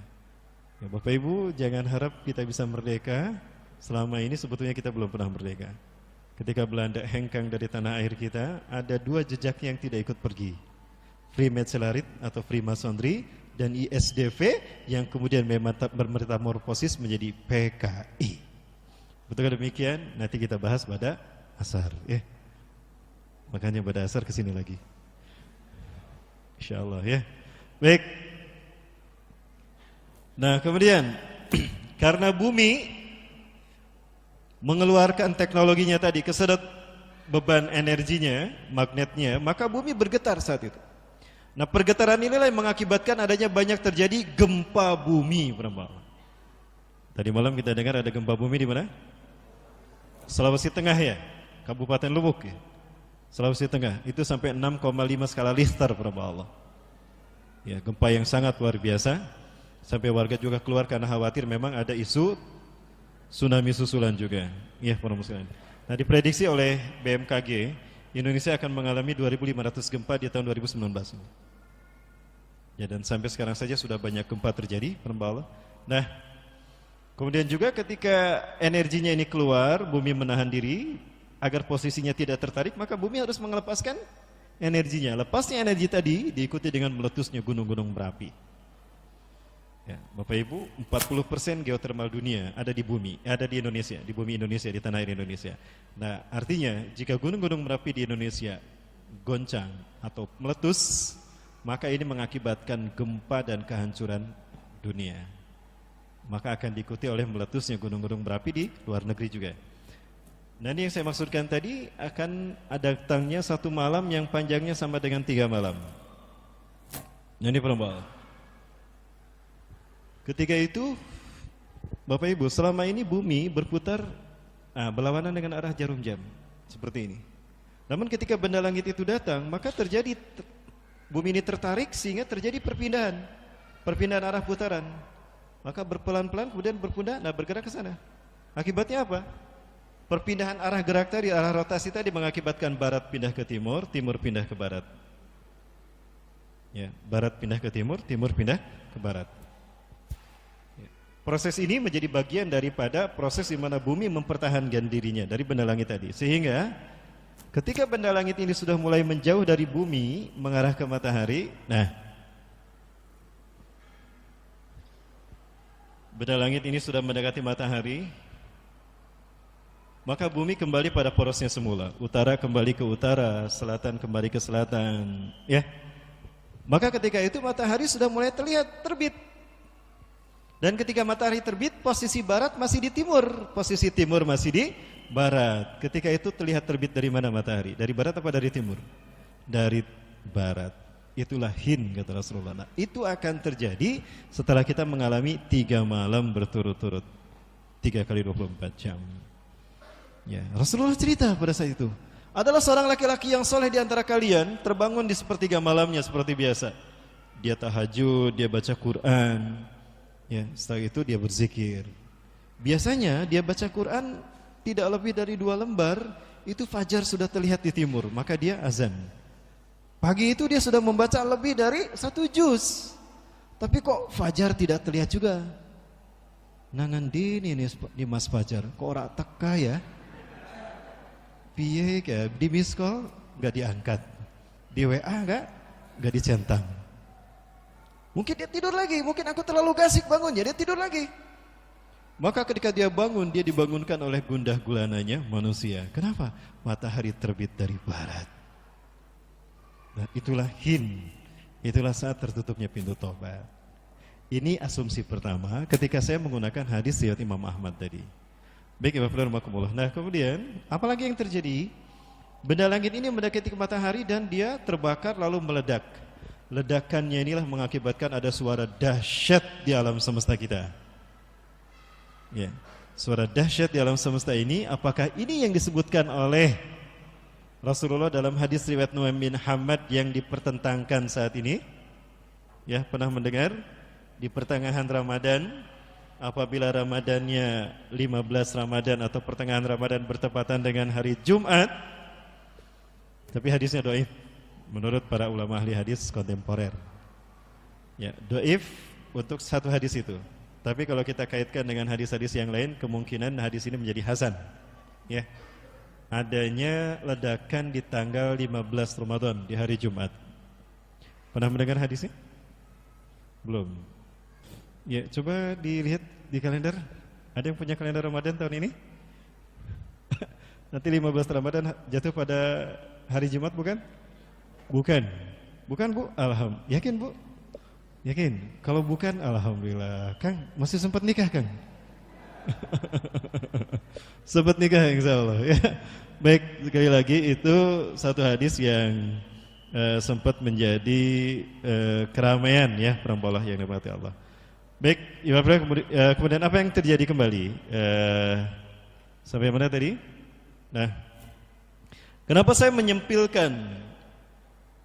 Ya, Bapak Ibu jangan harap kita bisa merdeka. Selama ini sebetulnya kita belum pernah merdeka. Ketika Belanda hengkang dari tanah air kita, ada dua jejak yang tidak ikut pergi. Freemasonry atau Freemasonry dan ISDV yang kemudian bermetamorfosis menjadi PKI. Betul demikian? Nanti kita bahas pada asar. Ya. Makanya pada asar kesini lagi. InsyaAllah ya. Baik. Nah kemudian karena bumi mengeluarkan teknologinya tadi, kesedot beban energinya, magnetnya, maka bumi bergetar saat itu. Nah pergetaran inilah yang mengakibatkan adanya banyak terjadi gempa bumi. Tadi malam kita dengar ada gempa bumi di mana? Sulawesi Tengah ya, Kabupaten Lubuk ya. Sulawesi Tengah itu sampai 6,5 skala Richter Allah. Ya, gempa yang sangat luar biasa. Sampai warga juga keluar karena khawatir memang ada isu tsunami susulan juga. Ya, para muslimin. Nah, diprediksi oleh BMKG, Indonesia akan mengalami 2.500 gempa di tahun 2019 ini. Ya, dan sampai sekarang saja sudah banyak gempa terjadi, Allah. Nah, kemudian juga ketika energinya ini keluar, bumi menahan diri agar posisinya tidak tertarik, maka bumi harus melepaskan energinya. Lepasnya energi tadi diikuti dengan meletusnya gunung-gunung berapi. Ya, Bapak Ibu, 40% geotermal dunia ada di bumi, ada di Indonesia, di bumi Indonesia, di tanah air Indonesia. Nah, artinya jika gunung-gunung berapi di Indonesia goncang atau meletus, maka ini mengakibatkan gempa dan kehancuran dunia. Maka akan diikuti oleh meletusnya gunung-gunung berapi di luar negeri juga. Nah ini yang saya maksudkan tadi, akan ada datangnya satu malam yang panjangnya sama dengan 3 malam. Nah ini perempuan. Ketika itu Bapak Ibu, selama ini bumi berputar berlawanan dengan arah jarum jam seperti ini. Namun ketika benda langit itu datang, maka terjadi bumi ini tertarik sehingga terjadi perpindahan arah putaran. Maka berpelan-pelan kemudian bergerak ke sana. Akibatnya apa? Perpindahan arah gerak tadi, arah rotasi tadi mengakibatkan barat pindah ke timur, timur pindah ke barat. Ya, barat pindah ke timur, timur pindah ke barat. Ya. Proses ini menjadi bagian daripada proses di mana bumi mempertahankan dirinya dari benda langit tadi. Sehingga ketika benda langit ini sudah mulai menjauh dari bumi, mengarah ke matahari, nah, benda langit ini sudah mendekati matahari, maka bumi kembali pada porosnya semula. Utara kembali ke utara, selatan kembali ke selatan. Ya. Maka ketika itu matahari sudah mulai terlihat terbit. Dan ketika matahari terbit, posisi barat masih di timur, posisi timur masih di barat. Ketika itu terlihat terbit dari mana matahari? Dari barat apa dari timur? Dari barat. Itulah hin, kata Rasulullah. Nah, itu akan terjadi setelah kita mengalami 3 malam berturut-turut, 3 kali 24 jam. Ya, Rasulullah cerita pada saat itu, adalah seorang laki-laki yang soleh di antara kalian, terbangun di sepertiga malamnya seperti biasa. Dia tahajud, dia baca Quran, ya, setelah itu dia berzikir. Biasanya dia baca Quran tidak lebih dari 2 lembar, itu fajar sudah terlihat di timur, maka dia azan. Pagi itu dia sudah membaca lebih dari 1 juz, tapi kok fajar tidak terlihat juga. Nangan dini nih Mas Fajar, kok ora teka ya? Piye ya, di miss call gak diangkat, di WA gak dicentang. Mungkin dia tidur lagi, mungkin aku terlalu gasik bangunnya, dia tidur lagi. Maka ketika dia bangun, dia dibangunkan oleh gundah gulananya manusia. Kenapa? Matahari terbit dari barat. Nah, itulah hin, itulah saat tertutupnya pintu tobat. Ini asumsi pertama ketika saya menggunakan hadis riwayat Imam Ahmad tadi. Baik, Ibu Rahmatullah. Nah, kemudian apalagi yang terjadi? Benda langit ini mendekati ke matahari dan dia terbakar lalu meledak. Ledakannya inilah mengakibatkan ada suara dahsyat di alam semesta kita. Ya, suara dahsyat di alam semesta ini, apakah ini yang disebutkan oleh Rasulullah dalam hadis riwayat Nuaim bin Hamad yang dipertentangkan saat ini? Ya, pernah mendengar? Di pertengahan Ramadan, apabila Ramadannya 15 Ramadan atau pertengahan Ramadan bertepatan dengan hari Jumat, tapi hadisnya dhaif menurut para ulama ahli hadis kontemporer. Ya, dhaif untuk satu hadis itu. Tapi kalau kita kaitkan dengan hadis-hadis yang lain, kemungkinan hadis ini menjadi hasan. Ya. Adanya ledakan di tanggal 15 Ramadan di hari Jumat. Pernah mendengar hadisnya? Belum. Ya, coba dilihat di kalender. Ada yang punya kalender Ramadan tahun ini? Nanti 15 Ramadan jatuh pada hari Jumat bukan? Bukan. Bukan, Bu? Alhamdulillah. Yakin, Bu? Yakin? Kalau bukan, alhamdulillah. Kang, masih sempat nikah, Kang? Sempat nikah, insyaallah. Ya. Baik, sekali lagi itu satu hadis yang sempat menjadi keramaian ya, perampolah yang dirahmati Allah. Baik, kemudian apa yang terjadi kembali? Sampai mana tadi? Nah, kenapa saya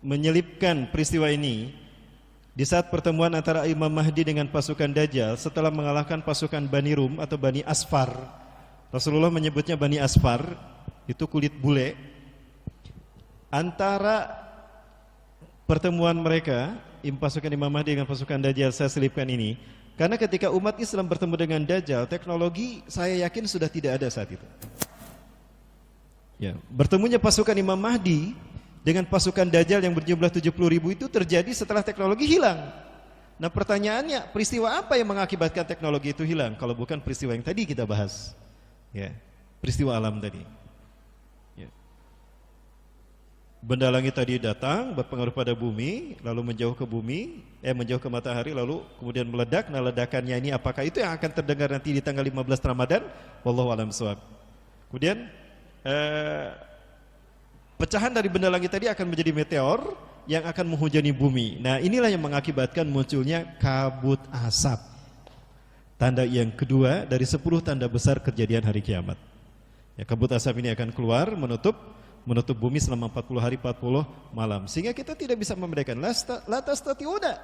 menyelipkan peristiwa ini di saat pertemuan antara Imam Mahdi dengan pasukan Dajjal setelah mengalahkan pasukan Bani Rum atau Bani Asfar. Rasulullah menyebutnya Bani Asfar, itu kulit bule. Antara pertemuan mereka, pasukan Imam Mahdi dengan pasukan Dajjal, saya selipkan ini karena ketika umat Islam bertemu dengan Dajjal, teknologi saya yakin sudah tidak ada saat itu. Ya, bertemunya pasukan Imam Mahdi dengan pasukan Dajjal yang berjumlah 70.000 itu terjadi setelah teknologi hilang. Nah, pertanyaannya, peristiwa apa yang mengakibatkan teknologi itu hilang kalau bukan peristiwa yang tadi kita bahas? Ya, peristiwa alam tadi. Ya. Benda langit tadi datang berpengaruh pada bumi, lalu menjauh ke matahari, lalu kemudian meledak. Nah, ledakannya ini apakah itu yang akan terdengar nanti di tanggal 15 Ramadan? Wallahu a'lam bishawab. Kemudian pecahan dari benda langit tadi akan menjadi meteor yang akan menghujani bumi. Nah, inilah yang mengakibatkan munculnya kabut asap. Tanda yang kedua dari 10 tanda besar kejadian hari kiamat. Ya, kabut asap ini akan keluar menutup bumi selama 40 hari 40 malam. Sehingga kita tidak bisa membedakan. La tastati'una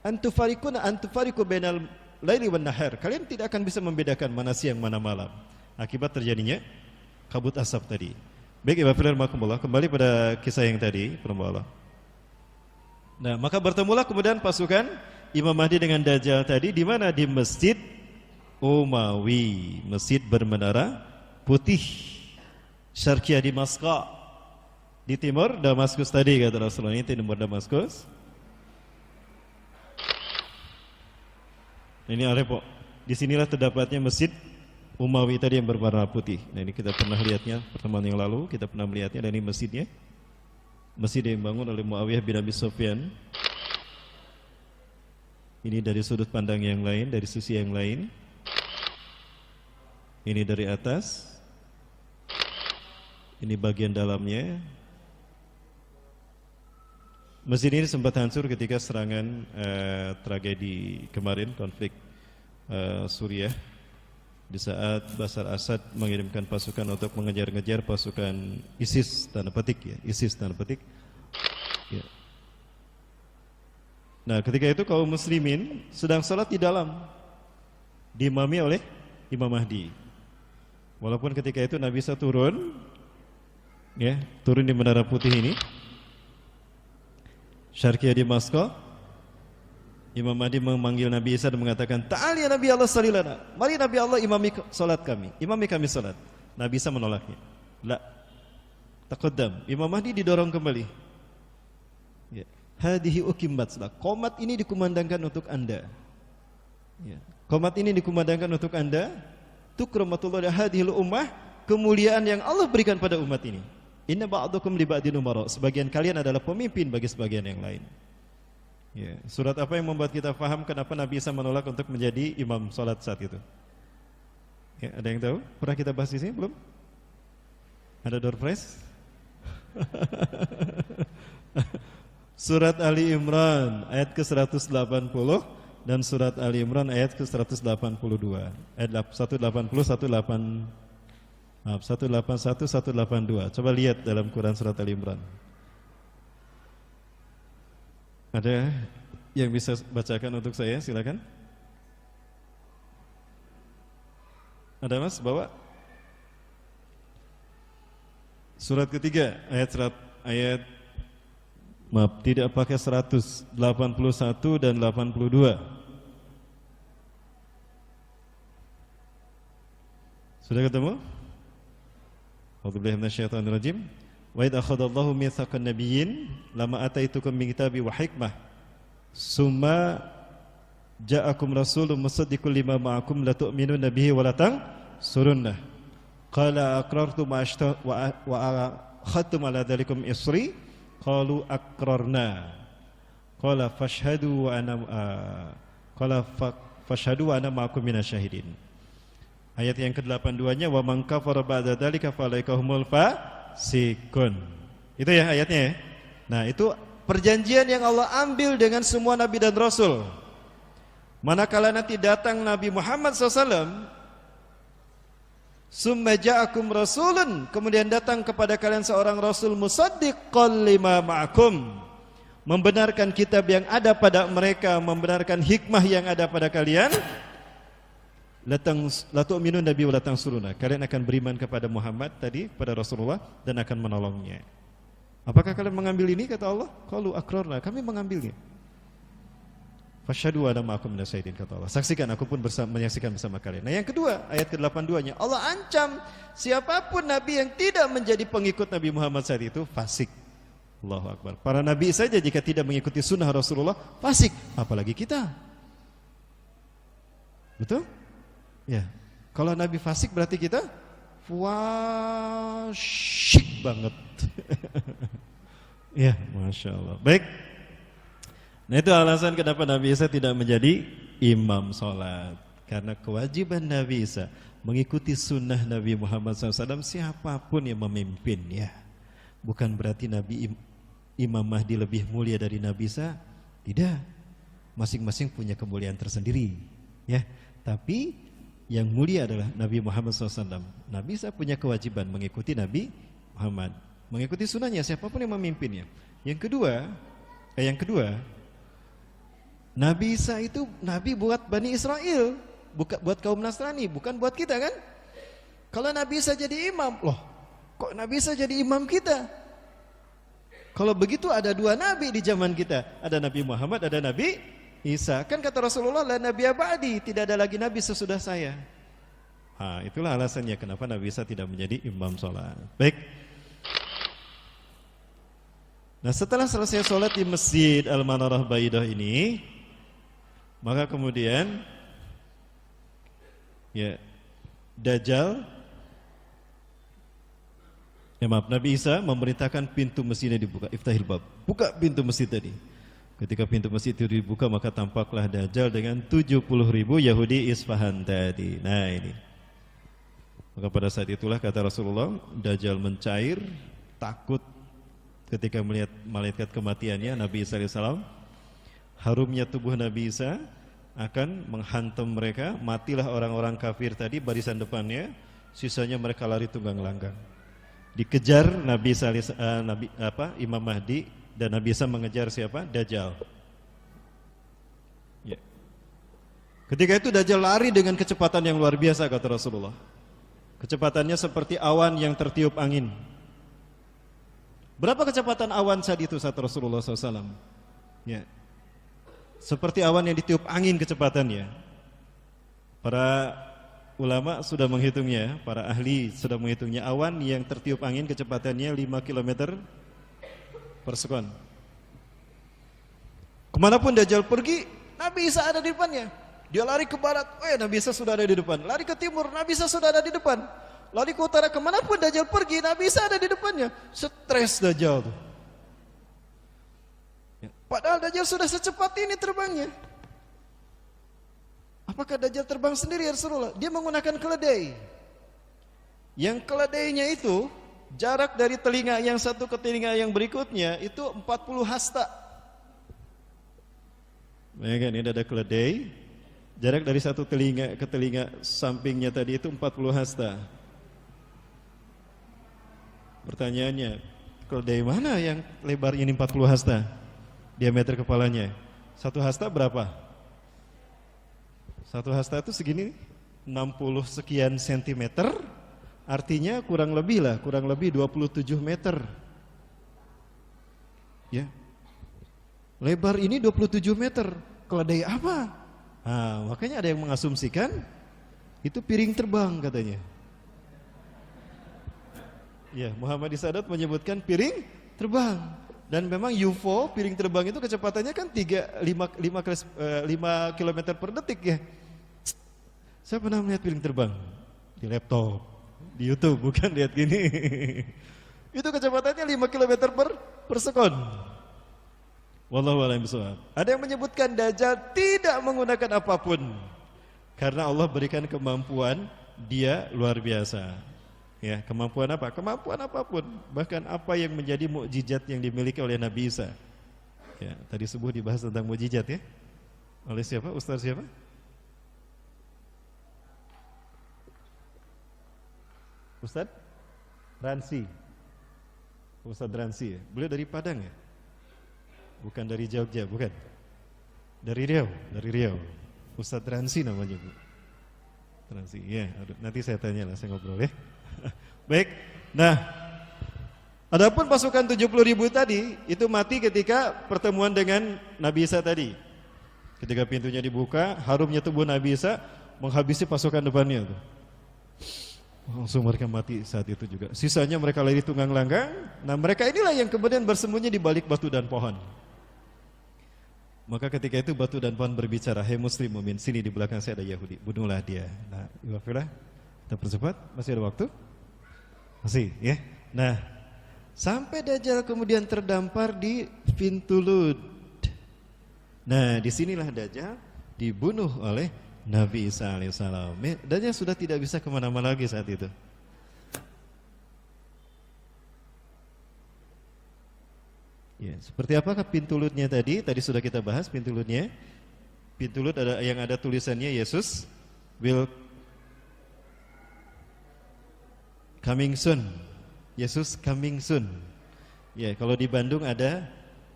an tufariqu bainal laili wan nahar. Kalian tidak akan bisa membedakan mana siang mana malam akibat terjadinya kabut asap tadi. Baik, Ibu Rahmatullah, kembali pada kisah yang tadi, Allah. Nah, maka bertemulah kemudian pasukan Imam Mahdi dengan Dajjal tadi di mana? Di Masjid Umawi, masjid bermenara putih, Syarqiyah di Masqa, di timur Damaskus tadi kata Rasulullah. Ini timur Damaskus. Ini Aleppo. Disinilah terdapatnya Masjid Umawi tadi yang berwarna putih. Nah, ini kita pernah lihatnya pertemuan yang lalu, kita pernah melihatnya, dan ini masjidnya. Masjid yang dibangun oleh Muawiyah bin Abi Sufyan. Ini dari sudut pandang yang lain, dari sisi yang lain. Ini dari atas. Ini bagian dalamnya. Masjid ini sempat hancur ketika serangan tragedi kemarin, konflik Suriah, di saat Bashar Assad mengirimkan pasukan untuk mengejar-ngejar pasukan ISIS tanda petik ya, ISIS tanda petik. Ya. Nah, ketika itu kaum muslimin sedang sholat di dalam, diimami oleh Imam Mahdi. Walaupun ketika itu Nabi Isa turun, ya, turun di Menara Putih ini, Syarqiyah di Moskow, Imam Mahdi memanggil Nabi Isa dan mengatakan, "Ta'al ya Nabi Allah salilana." Mari Nabi Allah imami salat kami, imami kami salat. Nabi Isa menolaknya. La, taqaddam. Imam Mahdi didorong kembali. Ya. Hadihi ukimmat salat. Qomat ini dikumandangkan untuk Anda. Ya. Qomat ini dikumandangkan untuk Anda. Tukramatullah hadhil ummah, kemuliaan yang Allah berikan pada umat ini. Inna ba'dukum li ba'din umara. Sebagian kalian adalah pemimpin bagi sebagian yang lain. Ya, surat apa yang membuat kita faham kenapa Nabi Isa menolak untuk menjadi imam salat saat itu? Ya, ada yang tahu? Pernah kita bahas di sini belum? Ada door prize? Surat Ali Imran ayat ke-180 dan surat Ali Imran ayat ke-182. Ayat 180 181 182. Coba lihat dalam Quran surat Ali Imran. Ada yang bisa bacakan untuk saya? Silakan. Ada Mas bawa? Surat ketiga ayat maaf, tidak pakai 181 dan 82. Sudah ketemu? A'udzubillahi minasyaitonir rajim. Wa idz akhadallahu mitsaqan nabiyyin lama ataitukum min kitabi wa hikmah summa ja'akum rasulun musaddiqul lima ma'akum la tu'minuna bihi wa la tansurunnah qala aqrartum wa akhadtum ala dzalikum isri qalu aqrarna qala fashhadu wa ana ma'akum minasyahidin. Ayat yang ke-82-nya wa man kafara ba'da dzalika falaika humul fasikun. Itu ya ayatnya ya. Nah, itu perjanjian yang Allah ambil dengan semua nabi dan rasul. Manakala nanti datang Nabi Muhammad SAW, summa ja'akum rasulun, kemudian datang kepada kalian seorang rasul musaddiqan lima ma'akum, membenarkan kitab yang ada pada mereka, membenarkan hikmah yang ada pada kalian. La tu'minun nabi wa la tansuruna. Kalian akan beriman kepada Muhammad tadi, kepada Rasulullah, dan akan menolongnya. Apakah kalian mengambil ini, kata Allah? Qalu aqrarna, kami mengambilnya. Fasyhadu wa ana ma'akum minasyahidin, kata Allah. Saksikan, aku pun menyaksikan bersama kalian. Nah, yang kedua, ayat ke-82-nya, Allah ancam siapapun nabi yang tidak menjadi pengikut Nabi Muhammad saat itu fasik. Allahu Akbar. Para nabi saja jika tidak mengikuti sunnah Rasulullah fasik, apalagi kita. Betul? Ya, kalau Nabi fasik berarti kita wasyik banget. Ya, Masya Allah. Baik. Nah, itu alasan kenapa Nabi Isa tidak menjadi imam sholat. Karena kewajiban Nabi Isa mengikuti sunnah Nabi Muhammad SAW siapapun yang memimpin ya. Bukan berarti Imam Mahdi lebih mulia dari Nabi Isa. Tidak. Masing-masing punya kemuliaan tersendiri. Ya, tapi yang mulia adalah Nabi Muhammad SAW. Nabi Isa punya kewajiban mengikuti Nabi Muhammad, mengikuti sunnahnya siapapun yang memimpinnya. Yang kedua, Nabi Isa itu Nabi buat Bani Israel, bukan buat kaum Nasrani, bukan buat kita kan? Kalau Nabi Isa jadi imam, loh, kok Nabi Isa jadi imam kita? Kalau begitu ada dua Nabi di zaman kita, ada Nabi Muhammad, ada Nabi Isa. Kan kata Rasulullah, la nabiyya ba'di, tidak ada lagi nabi sesudah saya. Itulah alasannya kenapa Nabi Isa tidak menjadi imam sholat. Baik. Nah, setelah selesai sholat di Masjid Al-Manarah Baidah ini, maka kemudian ya Dajjal, Nabi Isa memerintahkan pintu masjidnya dibuka. Iftahil bab, buka pintu masjid tadi. Ketika pintu masjid itu dibuka, maka tampaklah Dajjal dengan 70.000 Yahudi Isfahan tadi. Nah, ini. Maka pada saat itulah kata Rasulullah, Dajjal mencair, takut ketika melihat malaikat kematiannya Nabi Isa alaihissalam, harumnya tubuh Nabi Isa akan menghantam mereka, matilah orang-orang kafir tadi barisan depannya, sisanya mereka lari tunggang langgang. Dikejar Nabi Isa Imam Mahdi, dan Nabi Isa mengejar siapa? Dajjal. Ya. Ketika itu Dajjal lari dengan kecepatan yang luar biasa kata Rasulullah. Kecepatannya seperti awan yang tertiup angin. Berapa kecepatan awan saat itu kata Rasulullah SAW? Ya. Seperti awan yang ditiup angin kecepatannya. Para ulama sudah menghitungnya, para ahli sudah menghitungnya. Awan yang tertiup angin kecepatannya 5 km per sekon. Kemanapun Dajjal pergi, Nabi Isa ada di depannya. Dia lari ke barat, Nabi Isa sudah ada di depan. Lari ke timur, Nabi Isa sudah ada di depan. Lari ke utara, kemanapun Dajjal pergi, Nabi Isa ada di depannya. Stres Dajjal tuh. Padahal Dajjal sudah secepat ini terbangnya. Apakah Dajjal terbang sendiri ya Rasulullah? Dia menggunakan keledai. Yang keledainya itu jarak dari telinga yang satu ke telinga yang berikutnya itu 40 hasta. Bayangkan ini ada keledai, jarak dari satu telinga ke telinga sampingnya tadi itu 40 hasta. Pertanyaannya, keledai mana yang lebarnya ini 40 hasta? Diameter kepalanya. Satu hasta berapa? Satu hasta itu segini, 60 sekian sentimeter. Artinya kurang lebih 27 meter. Ya. Lebar ini 27 meter. Keledai apa? Nah, makanya ada yang mengasumsikan itu piring terbang katanya. Ya, Muhammad Sadat menyebutkan piring terbang. Dan memang UFO piring terbang itu kecepatannya kan 5 km per detik ya. Saya pernah melihat piring terbang di laptop, di YouTube, bukan lihat gini. Itu kecepatannya 5 km per sekon. Wallahu a'lam bishawab. Ada yang menyebutkan Dajjal tidak menggunakan apapun karena Allah berikan kemampuan dia luar biasa. Ya, kemampuan apa? Kemampuan apapun, bahkan apa yang menjadi mukjizat yang dimiliki oleh Nabi Isa. Ya, tadi subuh dibahas tentang mukjizat ya. Oleh siapa? Ustaz siapa? Ustaz Ransi. Ustaz Ransi ya. Beliau dari Padang ya? Bukan dari Jogja, bukan. Dari Riau. Ustaz Ransi namanya, Bu. Ransi. Ya, nanti saya tanya lah, saya ngobrol ya. Baik, nah adapun pasukan 70.000 tadi itu mati ketika pertemuan dengan Nabi Isa tadi. Ketika pintunya dibuka, harumnya tubuh Nabi Isa menghabisi pasukan depannya tuh. Langsung mereka mati saat itu juga. Sisanya mereka lari tunggang langgang. Nah mereka inilah yang kemudian bersembunyi di balik batu dan pohon. Maka ketika itu batu dan pohon berbicara, "Hei muslim mumin, sini di belakang saya ada Yahudi, bunuhlah dia." Nah, iwafilah, kita percepat, masih ada waktu? Masih, ya. Nah, sampai Dajjal kemudian terdampar di pintu Lud. Nah, disinilah Dajjal dibunuh oleh Nabi Isa alaihissalam. Dajjal sudah tidak bisa kemana-mana lagi saat itu. Ya, seperti apakah pintu Ludnya tadi? Tadi sudah kita bahas pintu Ludnya. Pintu Lud ada yang ada tulisannya Yesus will coming soon. Yesus coming soon. Ya, kalau di Bandung ada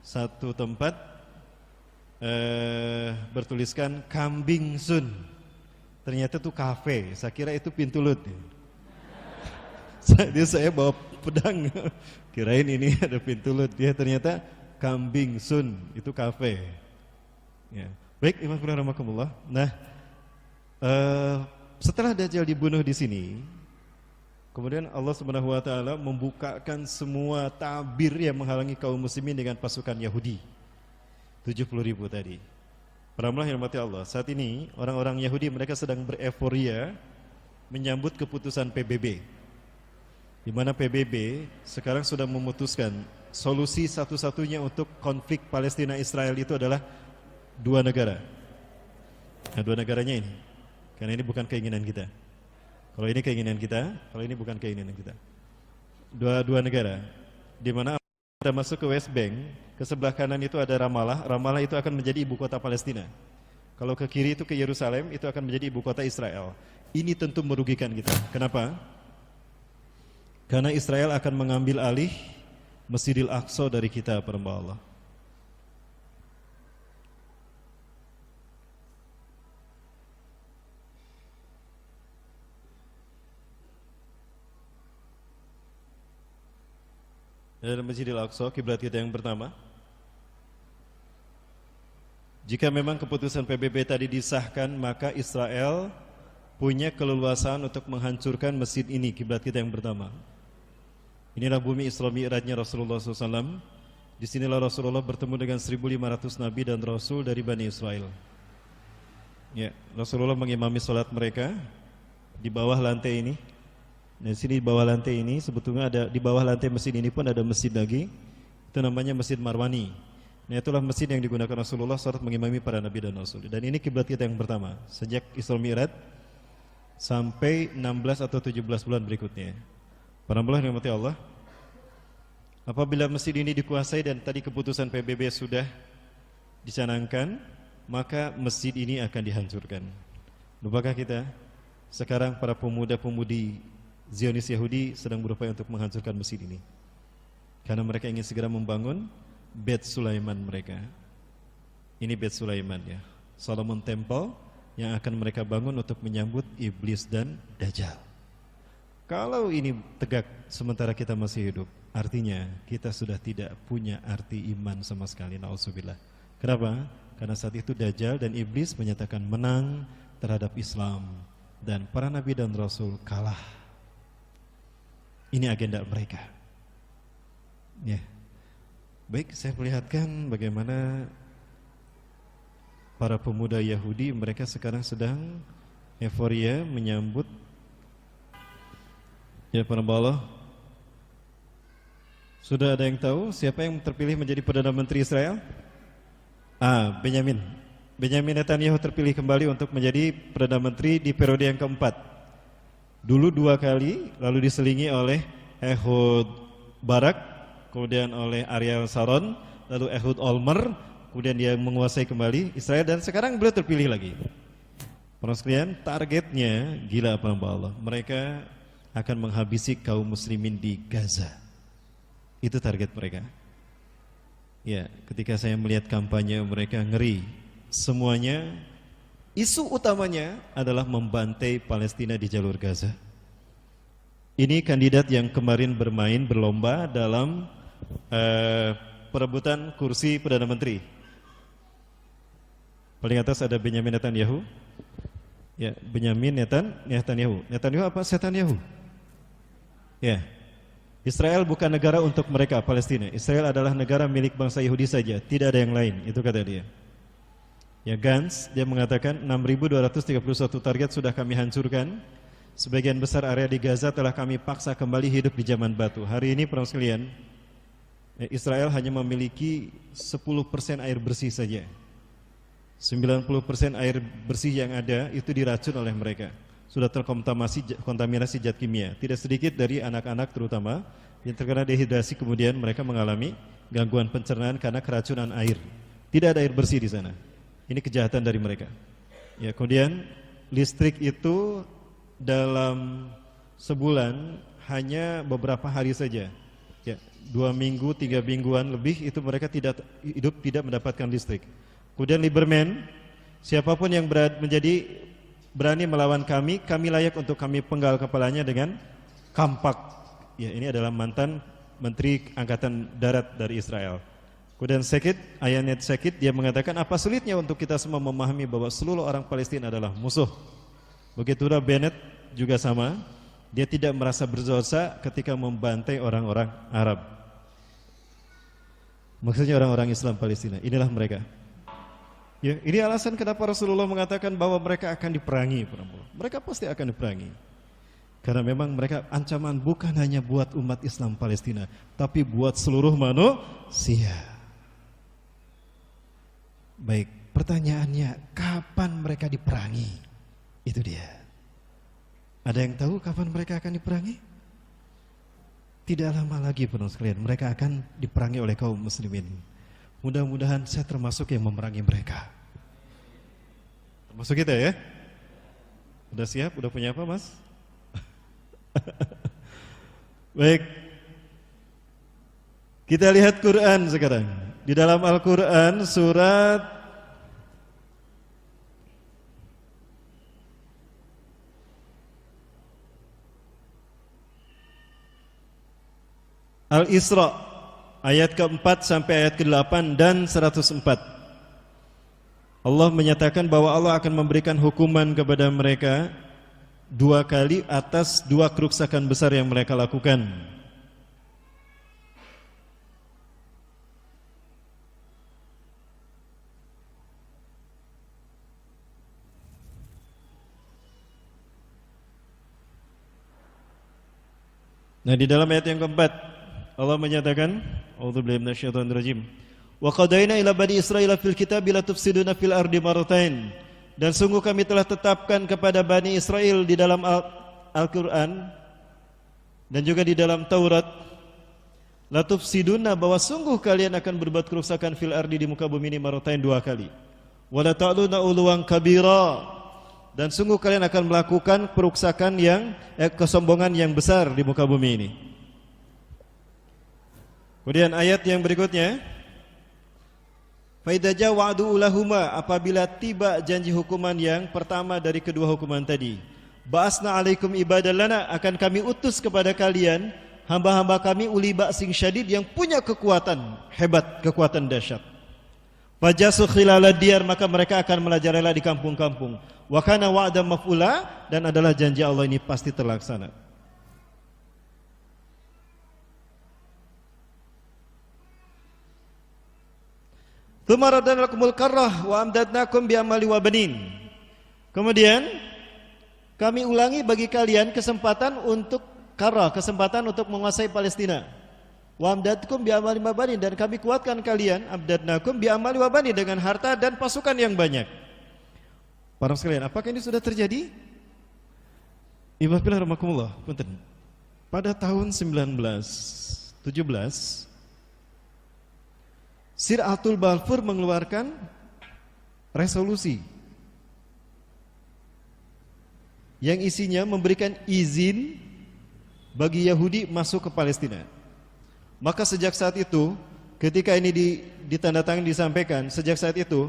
satu tempat bertuliskan kambing soon. Ternyata itu kafe. Saya kira itu pintu Lut. Saya bawa pedang. Kirain ini ada pintu Lut. Dia ternyata kambing soon. Itu kafe. Ya. Baik, Imam Rahmatullah. Nah, setelah Dajjal dibunuh di sini, kemudian Allah Subhanahu wa taala membukakan semua tabir yang menghalangi kaum muslimin dengan pasukan Yahudi. 70.000 tadi. Para ulama yang dirahmati Allah, saat ini orang-orang Yahudi mereka sedang bereforia menyambut keputusan PBB. Di mana PBB sekarang sudah memutuskan solusi satu-satunya untuk konflik Palestina Israel itu adalah dua negara. Nah, dua negaranya ini. Karena ini bukan keinginan kita. Kalau ini keinginan kita, kalau ini bukan keinginan kita. Dua negara, di mana Kita masuk ke West Bank, ke sebelah kanan itu ada Ramallah. Ramallah itu akan menjadi ibu kota Palestina. Kalau ke kiri itu ke Yerusalem, itu akan menjadi ibu kota Israel. Ini tentu merugikan kita. Kenapa? Karena Israel akan mengambil alih Masjidil Aqsa dari kita, perhamba Allah. Dalam Masjidil Aqsa, kiblat kita yang pertama. Jika memang keputusan PBB tadi disahkan, maka Israel punya keleluasaan untuk menghancurkan masjid ini, kiblat kita yang pertama. Inilah bumi Isra Mi'rajnya Rasulullah SAW. Disinilah Rasulullah bertemu dengan 1.500 Nabi dan Rasul dari Bani Israel. Ya, Rasulullah mengimami sholat mereka di bawah lantai ini. Nah, di sini di bawah lantai ini sebetulnya ada, di bawah lantai masjid ini pun ada masjid lagi. Itu namanya Masjid Marwani. Nah, itulah masjid yang digunakan Rasulullah saat mengimami para nabi dan rasul. Dan ini kiblat kita yang pertama sejak Isra Mi'raj sampai 16 atau 17 bulan berikutnya. Para hamba yang dirahmati Allah, apabila masjid ini dikuasai dan tadi keputusan PBB sudah dicanangkan, maka masjid ini akan dihancurkan. Lupakah kita sekarang para pemuda-pemudi Zionis Yahudi sedang berupaya untuk menghancurkan masjid ini? Karena mereka ingin segera membangun Bait Sulaiman mereka. Ini Bait Sulaiman, ya, Solomon Temple yang akan mereka bangun untuk menyambut iblis dan Dajjal. Kalau ini tegak sementara kita masih hidup, artinya kita sudah tidak punya arti iman sama sekali. Na'udzubillah. Kenapa? Karena saat itu Dajjal dan iblis menyatakan menang terhadap Islam dan para nabi dan rasul kalah. Ini agenda mereka. Ya. Baik, saya perlihatkan bagaimana para pemuda Yahudi, mereka sekarang sedang euforia menyambut, ya, para Allah. Sudah ada yang tahu siapa yang terpilih menjadi Perdana Menteri Israel? Benyamin Netanyahu terpilih kembali untuk menjadi Perdana Menteri di periode yang keempat. Dulu 2 kali, lalu diselingi oleh Ehud Barak, kemudian oleh Ariel Sharon, lalu Ehud Olmert, kemudian dia menguasai kembali Israel dan sekarang beliau terpilih lagi. Para sekalian, targetnya gila, para Allah. Mereka akan menghabisi kaum muslimin di Gaza. Itu target mereka. Ya, ketika saya melihat kampanye mereka ngeri. Semuanya, isu utamanya adalah membantai Palestina di jalur Gaza. Ini kandidat yang kemarin berlomba dalam perebutan kursi Perdana Menteri. Paling atas ada Benyamin Netanyahu. Ya, Benyamin Netanyahu. Netanyahu apa? Setanyahu. Ya, Israel bukan negara untuk mereka, Palestina. Israel adalah negara milik bangsa Yahudi saja, tidak ada yang lain, itu kata dia. Ya, Gantz, dia mengatakan 6.231 target sudah kami hancurkan. Sebagian besar area di Gaza telah kami paksa kembali hidup di zaman batu. Hari ini, para sekalian, Israel hanya memiliki 10% air bersih saja. 90% air bersih yang ada itu diracun oleh mereka. Sudah terkontaminasi zat kimia. Tidak sedikit dari anak-anak terutama yang terkena dehidrasi, kemudian mereka mengalami gangguan pencernaan karena keracunan air. Tidak ada air bersih di sana. Ini kejahatan dari mereka. Ya, kemudian listrik itu dalam sebulan hanya beberapa hari saja. Ya, 2 minggu, 3 mingguan lebih itu mereka tidak mendapatkan listrik. Kemudian Lieberman, siapapun yang berani melawan kami layak untuk kami penggal kepalanya dengan kampak. Ya, ini adalah mantan Menteri Angkatan Darat dari Israel. Kemudian Ayanet Sekit, dia mengatakan apa sulitnya untuk kita semua memahami bahwa seluruh orang Palestina adalah musuh. Begitulah Bennett juga sama, dia tidak merasa berdosa ketika membantai orang-orang Arab. Maksudnya orang-orang Islam Palestina, inilah mereka. Ya, ini alasan kenapa Rasulullah mengatakan bahwa mereka akan diperangi. Mereka pasti akan diperangi. Karena memang mereka ancaman bukan hanya buat umat Islam Palestina, tapi buat seluruh manusia. Baik, pertanyaannya, kapan mereka diperangi? Itu dia. Ada yang tahu kapan mereka akan diperangi? Tidak lama lagi penuh sekalian mereka akan diperangi oleh kaum muslimin. Mudah-mudahan saya termasuk yang memerangi mereka. Termasuk kita ya. Udah siap? Udah punya apa mas? Baik. Kita lihat Quran sekarang. Di dalam Al-Quran surat Al-Isra ayat ke-4 sampai ayat ke-8 dan 104. Allah menyatakan bahwa Allah akan memberikan hukuman kepada mereka 2 kali atas 2 keruksakan besar yang mereka lakukan. Nah, di dalam ayat yang keempat Allah menyatakan, A'udzubillahi minasyaitonirrajim. Wa qadaina ila bani Israila fil kitabi la tufsiduna fil ardi marratain. Dan sungguh kami telah tetapkan kepada Bani Israel di dalam Al-Quran dan juga di dalam Taurat, la tufsiduna, bahwa sungguh kalian akan berbuat kerusakan fil ardi, di muka bumi ini, marratain 2 kali. Wa la ta'luna uluwan kabira, dan sungguh kalian akan melakukan kerusakan yang kesombongan yang besar di muka bumi ini. Kemudian ayat yang berikutnya, fa idza jaa wa'du ulahuma, apabila tiba janji hukuman yang pertama dari kedua hukuman tadi, ba'asna alaikum ibadallana, akan kami utus kepada kalian hamba-hamba kami uli ba'sin syadid, yang punya kekuatan hebat, kekuatan dahsyat. Fajasu khilalad diyar, maka mereka akan merajalela di kampung-kampung. Wa kana wa'dan maf'ula, dan adalah janji Allah ini pasti terlaksana. Tsumma radadnakumul karrah wa amdadnakum bi amwali wa banin. Kemudian kami ulangi bagi kalian kesempatan untuk karrah, kesempatan untuk menguasai Palestina. Wa amdadnakum bi amwali wa banin, dan kami kuatkan kalian, amdadnakum bi amwali wa banin, dengan harta dan pasukan yang banyak. Para sekalian, apakah ini sudah terjadi? Ibadillah rahimakumullah. Punten. Pada tahun 1917 Sir Atul Balfour mengeluarkan resolusi yang isinya memberikan izin bagi Yahudi masuk ke Palestina. Maka sejak saat itu, ketika ini ditandatangani, disampaikan, sejak saat itu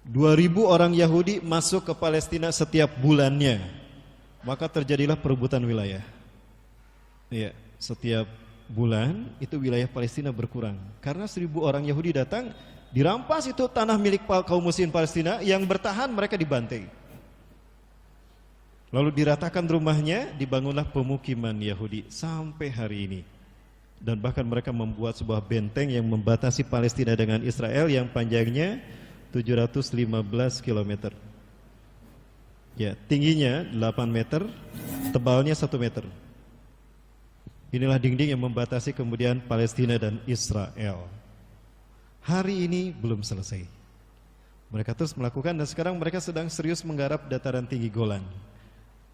2.000 orang Yahudi masuk ke Palestina setiap bulannya. Maka terjadilah perebutan wilayah. Iya, setiap bulan itu wilayah Palestina berkurang karena 1.000 orang Yahudi datang, dirampas itu tanah milik kaum muslimin Palestina, yang bertahan mereka dibantai. Lalu diratakan rumahnya, dibangunlah pemukiman Yahudi sampai hari ini. Dan bahkan mereka membuat sebuah benteng yang membatasi Palestina dengan Israel yang panjangnya 715 km. Ya, tingginya 8 meter, tebalnya 1 meter. Inilah dinding yang membatasi kemudian Palestina dan Israel. Hari ini belum selesai. Mereka terus melakukan, dan sekarang mereka sedang serius menggarap dataran tinggi Golan.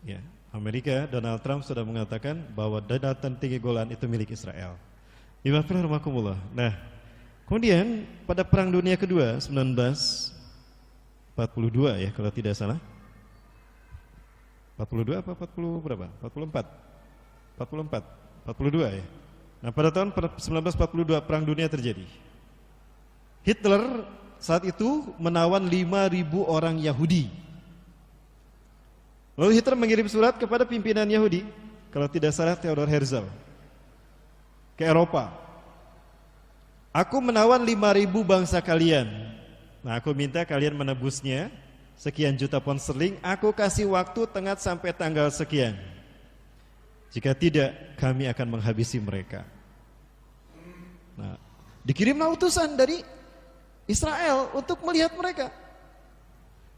Ya, Amerika, Donald Trump sudah mengatakan bahwa dataran tinggi Golan itu milik Israel. Ibadillah. Nah, kemudian pada Perang Dunia Kedua 1942 ya kalau tidak salah. 42 apa 40 berapa? 42 ya. Nah, pada tahun 1942 Perang Dunia terjadi. Hitler saat itu menawan 5.000 orang Yahudi. Lalu Hitler mengirim surat kepada pimpinan Yahudi, kalau tidak salah Theodor Herzl, ke Eropa. Aku menawan 5.000 bangsa kalian. Nah, aku minta kalian menebusnya sekian juta pound sterling. Aku kasih waktu tenggat sampai tanggal sekian. Jika tidak, kami akan menghabisi mereka. Nah, dikirimlah utusan dari Israel untuk melihat mereka.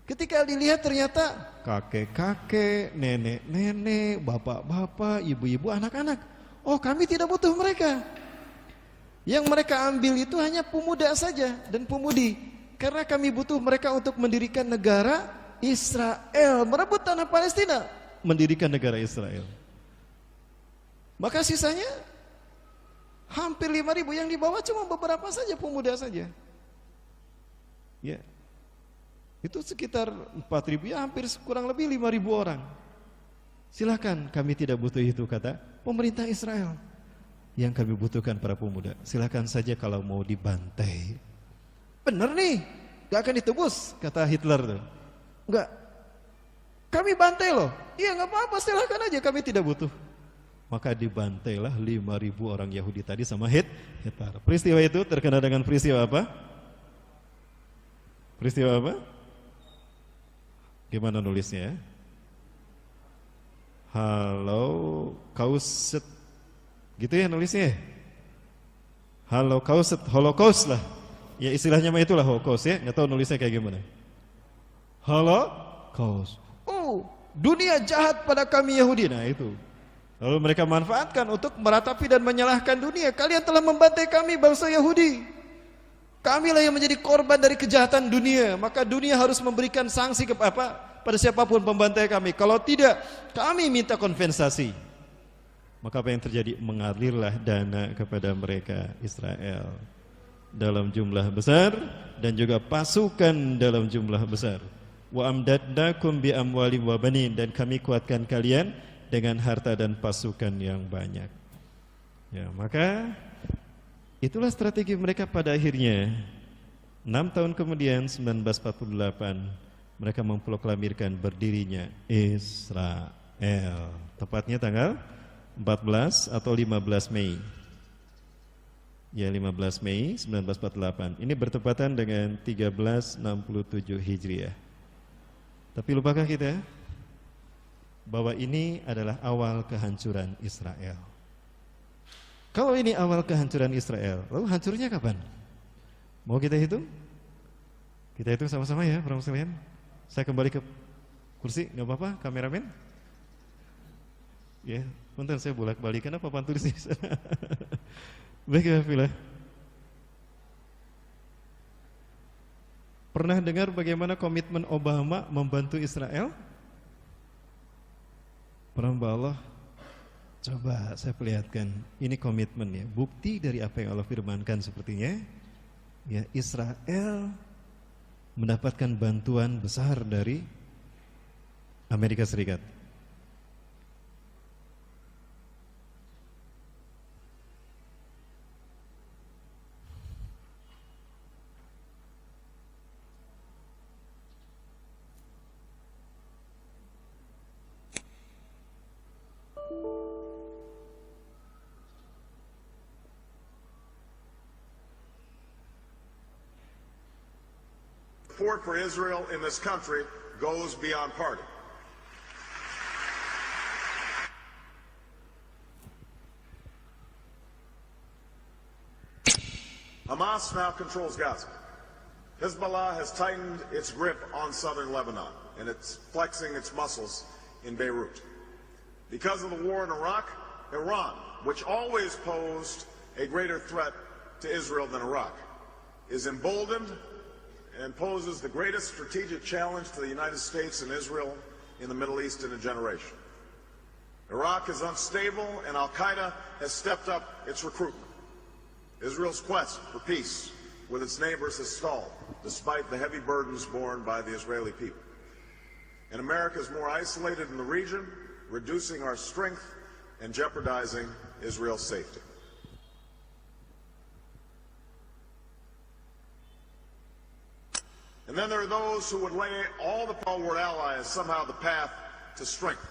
Ketika dilihat ternyata kakek-kakek, nenek-nenek, bapak-bapak, ibu-ibu, anak-anak. Oh, kami tidak butuh mereka. Yang mereka ambil itu hanya pemuda saja dan pemudi. Karena kami butuh mereka untuk mendirikan negara Israel, merebut tanah Palestina, mendirikan negara Israel. Maka sisanya hampir 5.000, yang dibawa cuma beberapa saja, pemuda saja. Ya, itu sekitar 4.000, ya hampir kurang lebih 5.000 orang. Silakan, kami tidak butuh itu, kata pemerintah Israel. Yang kami butuhkan para pemuda. Silakan saja kalau mau dibantai. Benar nih, gak akan ditebus, kata Hitler tuh. Enggak, kami bantai loh. Iya gak apa-apa, silakan aja, kami tidak butuh. Maka dibantailah 5.000 orang Yahudi tadi sama Hitler. Peristiwa itu terkenal dengan peristiwa apa? Peristiwa apa? Gimana nulisnya? Holocaust, gitu ya nulisnya. Holocaust lah. Ya istilahnya mah itulah Holocaust ya. Nggak tahu nulisnya kayak gimana. Holocaust. Oh, dunia jahat pada kami Yahudi. Nah itu. Lalu mereka manfaatkan untuk meratapi dan menyalahkan dunia. Kalian telah membantai kami, bangsa Yahudi. Kamilah yang menjadi korban dari kejahatan dunia. Maka dunia harus memberikan sanksi pada siapapun pembantai kami. Kalau tidak, kami minta kompensasi. Maka apa yang terjadi? Mengalirlah dana kepada mereka Israel dalam jumlah besar dan juga pasukan dalam jumlah besar. Wa amdadnakum bi amwalin wa banin, dan kami kuatkan kalian dengan harta dan pasukan yang banyak. Ya, maka itulah strategi mereka pada akhirnya. 6 tahun kemudian 1948 mereka memproklamirkan berdirinya Israel. Tepatnya tanggal 14 atau 15 Mei. Ya, 15 Mei 1948. Ini bertepatan dengan 1367 Hijriah. Tapi lupakah kita bahwa ini adalah awal kehancuran Israel? Kalau ini awal kehancuran Israel, lalu hancurnya kapan? Mau kita hitung? Kita hitung sama-sama ya, para muslimin. Saya kembali ke kursi, nggak apa-apa, kameramen? Ya, bentar saya bolak-balikan apa papan tulis di sana. Baik ya, Fila. Pernah dengar bagaimana komitmen Obama membantu Israel? Perhamba Allah, coba saya perlihatkan. Ini komitmen ya, bukti dari apa yang Allah firmankan sepertinya. Ya, Israel mendapatkan bantuan besar dari Amerika Serikat. Support for Israel in this country goes beyond party. Hamas now controls Gaza. Hezbollah has tightened its grip on southern Lebanon, and it's flexing its muscles in Beirut. Because of the war in Iraq, Iran, which always posed a greater threat to Israel than Iraq, is emboldened and poses the greatest strategic challenge to the United States and Israel in the Middle East in a generation. Iraq is unstable, and Al-Qaeda has stepped up its recruitment. Israel's quest for peace with its neighbors has stalled, despite the heavy burdens borne by the Israeli people. And America is more isolated in the region, reducing our strength and jeopardizing Israel's safety. And then there are those who would lay all the forward ally as somehow the path to strength.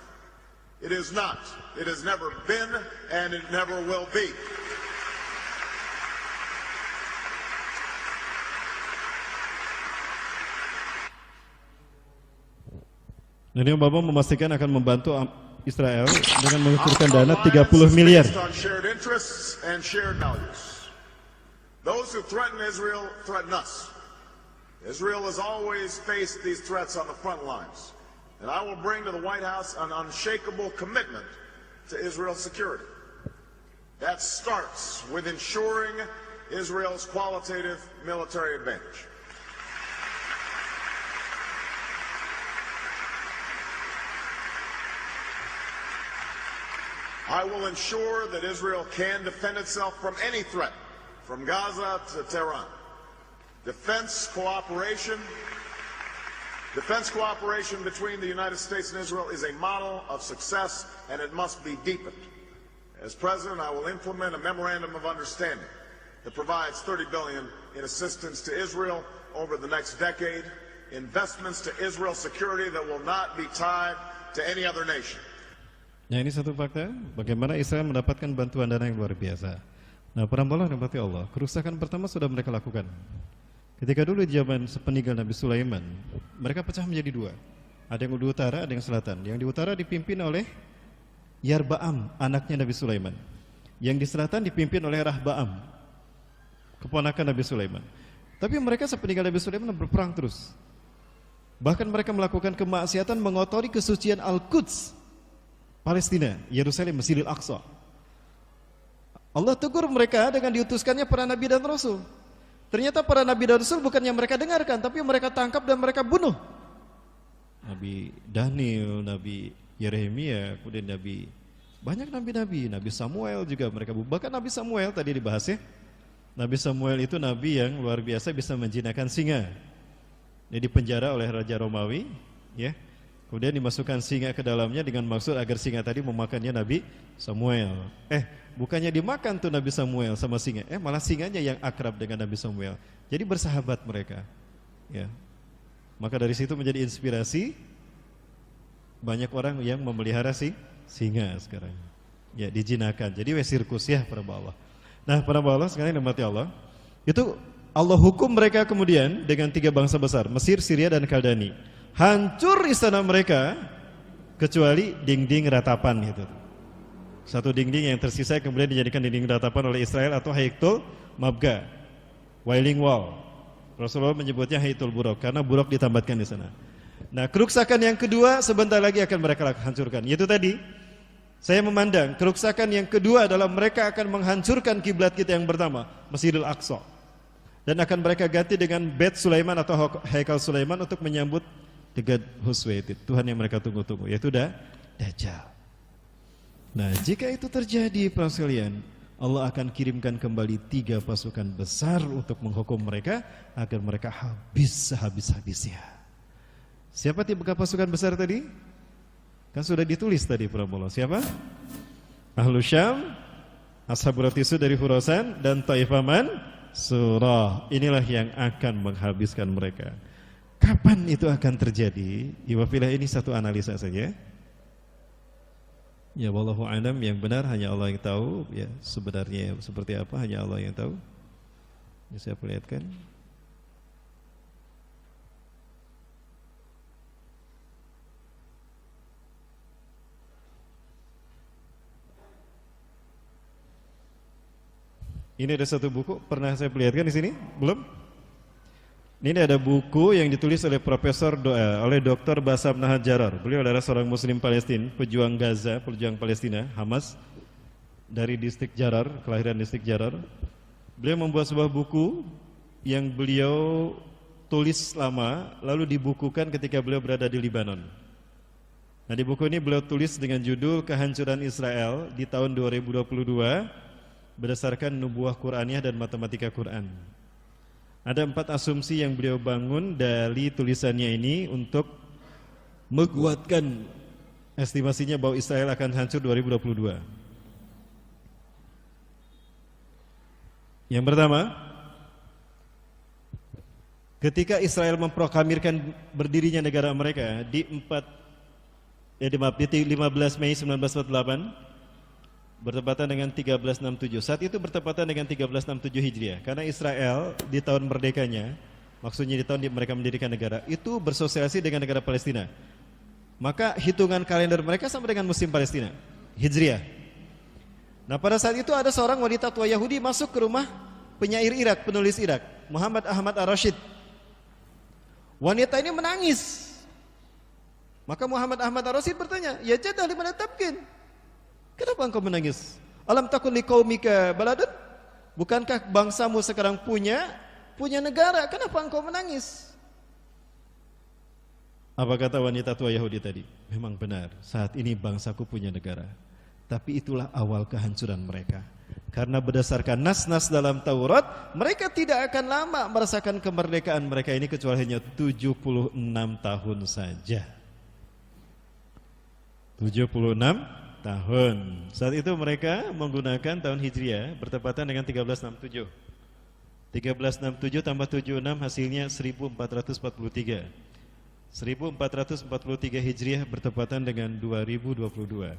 It is not. It has never been, and it never will be. Jadi Bapak memastikan akan membantu Israel dengan mengucurkan dana 30 miliar. Those who threaten Israel threaten us. Israel has always faced these threats on the front lines, and I will bring to the White House an unshakable commitment to Israel's security. That starts with ensuring Israel's qualitative military advantage. I will ensure that Israel can defend itself from any threat, from Gaza to Tehran. Defense cooperation between the United States and Israel is a model of success, and it must be deepened. As President, I will implement a memorandum of understanding that provides $30 billion in assistance to Israel over the next decade, investments to Israel's security that will not be tied to any other nation. Nah, ini satu fakta, bagaimana Israel mendapatkan bantuan dana yang luar biasa. Nah, para Allah nikmati Allah, kerusakan pertama sudah mereka lakukan. Ketika dulu di zaman sepeninggal Nabi Sulaiman, mereka pecah menjadi dua. Ada yang di utara, ada yang selatan. Yang di utara dipimpin oleh Yarbaam, anaknya Nabi Sulaiman. Yang di selatan dipimpin oleh Rahbaam, keponakan Nabi Sulaiman. Tapi mereka sepeninggal Nabi Sulaiman berperang terus. Bahkan mereka melakukan kemaksiatan mengotori kesucian Al-Quds, Palestina, Yerusalem, Masjidil Aqsa. Allah tegur mereka dengan diutuskannya para nabi dan rasul. Ternyata para nabi dan rasul bukannya mereka dengarkan, tapi mereka tangkap dan mereka bunuh. Nabi Daniel, Nabi Yeremia, kemudian banyak nabi-nabi, Nabi Samuel juga mereka bunuh. Bahkan Nabi Samuel tadi dibahas ya. Nabi Samuel itu nabi yang luar biasa, bisa menjinakkan singa. Dia dipenjara oleh Raja Romawi, ya. Kemudian dimasukkan singa ke dalamnya dengan maksud agar singa tadi memakannya Nabi Samuel. Bukannya dimakan tuh Nabi Samuel sama singa. Malah singanya yang akrab dengan Nabi Samuel. Jadi bersahabat mereka. Ya. Maka dari situ menjadi inspirasi banyak orang yang memelihara singa sekarang. Ya, dijinakan. Jadi sirkus ya para Allah. Nah, para Allah sekarang nikmati Allah. Itu Allah hukum mereka kemudian dengan 3 bangsa besar, Mesir, Syria dan Kaldani. Hancur istana mereka kecuali dinding ratapan itu. Satu dinding yang tersisa kemudian dijadikan dinding ratapan oleh Israel atau Haitul Mabga, Wailing Wall. Rasulullah menyebutnya Haitul Buraq karena buraq ditambatkan di sana. Nah, kerusakan yang kedua sebentar lagi akan mereka hancurkan. Yaitu tadi saya memandang kerusakan yang kedua adalah mereka akan menghancurkan kiblat kita yang pertama, Masjidil Aqsa. Dan akan mereka ganti dengan Bait Sulaiman atau Haikal Sulaiman untuk menyambut the God who's waited, Tuhan yang mereka tunggu-tunggu, yaitu Dajjal. Nah, jika itu terjadi para sekalian, Allah akan kirimkan kembali 3 pasukan besar untuk menghukum mereka agar mereka habis sehabis-habisnya. Siapa 3 pasukan besar tadi? Kan sudah ditulis tadi para Allah. Siapa? Ahlu Syam, Ashabul Tisu dari Khurasan, dan Taifaman Surah. Inilah yang akan menghabiskan mereka. Kapan itu akan terjadi? Iwafilah, ini satu analisa saja. Ya, wallahu a'lam, yang benar hanya Allah yang tahu. Ya, sebenarnya seperti apa hanya Allah yang tahu. Ini saya perlihatkan. Ini ada satu buku, pernah saya perlihatkan di sini? Belum? Ini ada buku yang ditulis oleh Profesor oleh Dr. Bassam Nahajarar. Beliau adalah seorang Muslim Palestina, pejuang Gaza, pejuang Palestina, Hamas, dari distrik Jarar, kelahiran distrik Jarar. Beliau membuat sebuah buku yang beliau tulis lama, lalu dibukukan ketika beliau berada di Libanon. Nah, di buku ini beliau tulis dengan judul Kehancuran Israel di tahun 2022 berdasarkan nubuah Qur'aniyah dan matematika Quran. Ada 4 asumsi yang beliau bangun dari tulisannya ini untuk menguatkan estimasinya bahwa Israel akan hancur 2022. Yang pertama, ketika Israel memproklamirkan berdirinya negara mereka di 15 Mei 1948 bertepatan dengan 1367. Saat itu bertepatan dengan 1367 Hijriah. Karena Israel di tahun merdekanya, maksudnya di tahun mereka mendirikan negara, itu bersosialisasi dengan negara Palestina. Maka hitungan kalender mereka sama dengan musim Palestina, Hijriah. Nah, pada saat itu ada seorang wanita tua Yahudi masuk ke rumah penyair Irak, penulis Irak, Muhammad Ahmad Ar-Rashid. Wanita ini menangis. Maka Muhammad Ahmad Ar-Rashid bertanya, "Ya jadah limana tabkin?" Kenapa engkau menangis? Alam takun liqaumika baladun? Bukankah bangsamu sekarang punya negara? Kenapa engkau menangis? Apa kata wanita tua Yahudi tadi? Memang benar, saat ini bangsaku punya negara. Tapi itulah awal kehancuran mereka. Karena berdasarkan nas-nas dalam Taurat, mereka tidak akan lama merasakan kemerdekaan mereka ini kecuali hanya 76 tahun saja. 76 tahun. Saat itu mereka menggunakan tahun Hijriah bertepatan dengan 1367. 1367 tambah 76 hasilnya 1443. 1443 Hijriah bertepatan dengan 2022.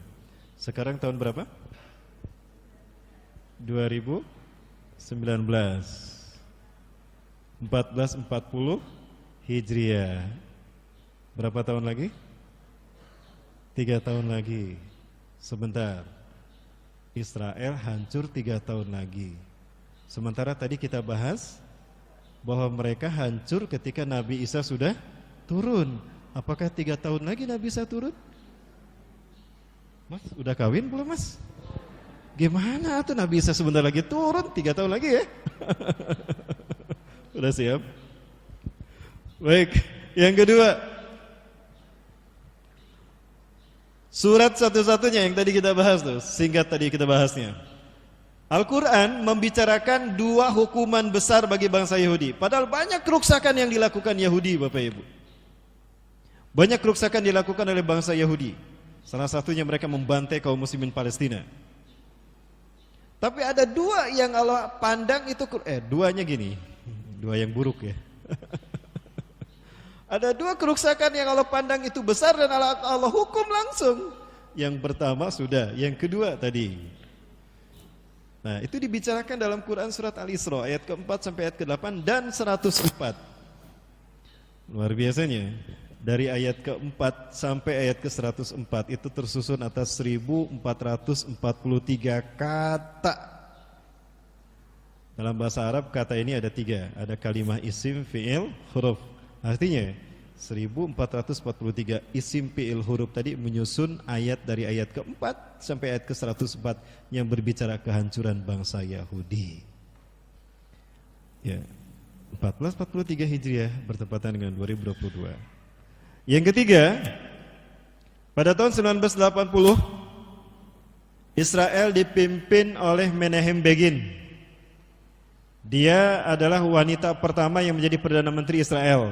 Sekarang tahun berapa? 2019. 1440 Hijriah. Berapa tahun lagi? 3 tahun lagi. Sebentar. Israel hancur 3 tahun lagi. Sementara tadi kita bahas bahwa mereka hancur ketika Nabi Isa sudah turun. Apakah 3 tahun lagi Nabi Isa turun? Mas, udah kawin belum mas? Gimana tuh Nabi Isa sebentar lagi turun, 3 tahun lagi ya? Udah siap? Baik, yang kedua, surat satu-satunya yang tadi kita bahas tuh, singkat tadi kita bahasnya. Al-Quran membicarakan 2 hukuman besar bagi bangsa Yahudi. Padahal banyak kerusakan yang dilakukan Yahudi, Bapak Ibu. Banyak kerusakan dilakukan oleh bangsa Yahudi. Salah satunya mereka membantai kaum muslimin Palestina. Tapi ada 2 yang Allah pandang itu, duanya gini, 2 yang buruk ya. Ada 2 kerusakan yang Allah pandang itu besar dan Allah hukum langsung. Yang pertama sudah, yang kedua tadi. Nah, itu dibicarakan dalam Quran surat Al-Isra ayat ke-4 sampai ayat ke-8 dan 104. Luar biasanya. Dari ayat ke-4 sampai ayat ke-104 itu tersusun atas 1443 kata. Dalam bahasa Arab kata ini ada 3. Ada kalimah isim, fi'il, huruf. Artinya 1443 isim, fi'il, huruf tadi menyusun ayat dari ayat ke-4 sampai ayat ke-104 yang berbicara kehancuran bangsa Yahudi. Ya, 1443 Hijriah bertepatan dengan 2022. Yang ketiga, pada tahun 1980 Israel dipimpin oleh Menahem Begin. Dia adalah wanita pertama yang menjadi Perdana Menteri Israel.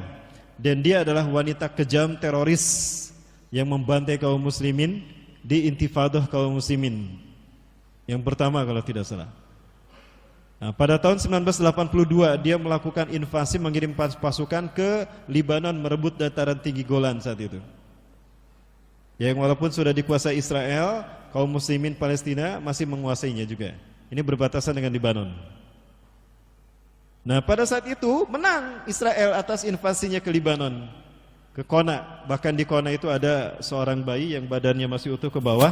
Dan dia adalah wanita kejam teroris yang membantai kaum muslimin di intifadah kaum muslimin. Yang pertama kalau tidak salah. Nah, pada tahun 1982 dia melakukan invasi, mengirim pasukan ke Libanon merebut dataran tinggi Golan saat itu. Yang walaupun sudah dikuasai Israel, kaum muslimin Palestina masih menguasainya juga. Ini berbatasan dengan Libanon. Nah, pada saat itu menang Israel atas invasinya ke Libanon, ke Kona. Bahkan di Kona itu ada seorang bayi yang badannya masih utuh ke bawah,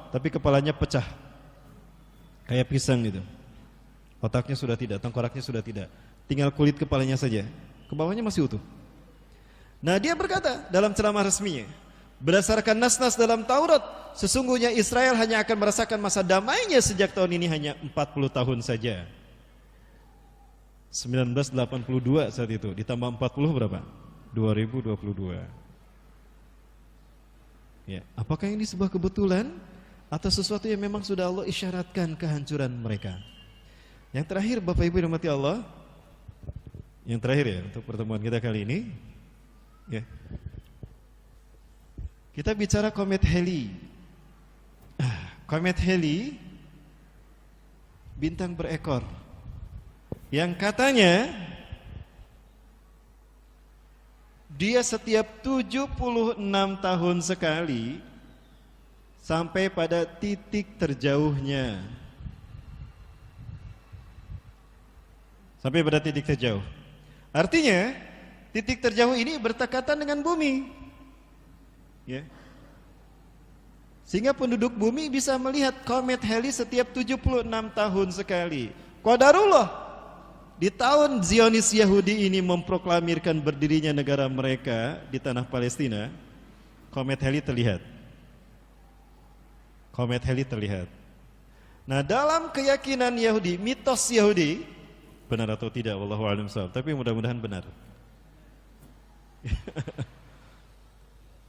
tapi kepalanya pecah, kayak pisang gitu. Otaknya sudah tidak, tengkoraknya sudah tidak, tinggal kulit kepalanya saja, ke bawahnya masih utuh. Nah, dia berkata dalam ceramah resminya, berdasarkan nas-nas dalam Taurat, sesungguhnya Israel hanya akan merasakan masa damainya sejak tahun ini hanya 40 tahun saja. 1982 saat itu, ditambah 40 berapa? 2022. Ya, apakah ini sebuah kebetulan atau sesuatu yang memang sudah Allah isyaratkan kehancuran mereka? Yang terakhir, Bapak Ibu dirahmati Allah, yang terakhir ya untuk pertemuan kita kali ini, ya, kita bicara komet Halley. Komet Halley, bintang berekor, yang katanya dia setiap 76 tahun sekali sampai pada titik terjauhnya. Sampai pada titik terjauh. Artinya titik terjauh ini berdekatan dengan bumi, ya. Sehingga penduduk bumi bisa melihat komet Halley setiap 76 tahun sekali. Qadarullah, di tahun Zionis Yahudi ini memproklamirkan berdirinya negara mereka di tanah Palestina, komet Halley terlihat. Komet Halley terlihat. Nah, dalam keyakinan Yahudi, mitos Yahudi, benar atau tidak, wallahu a'lam shawab, tapi mudah-mudahan benar.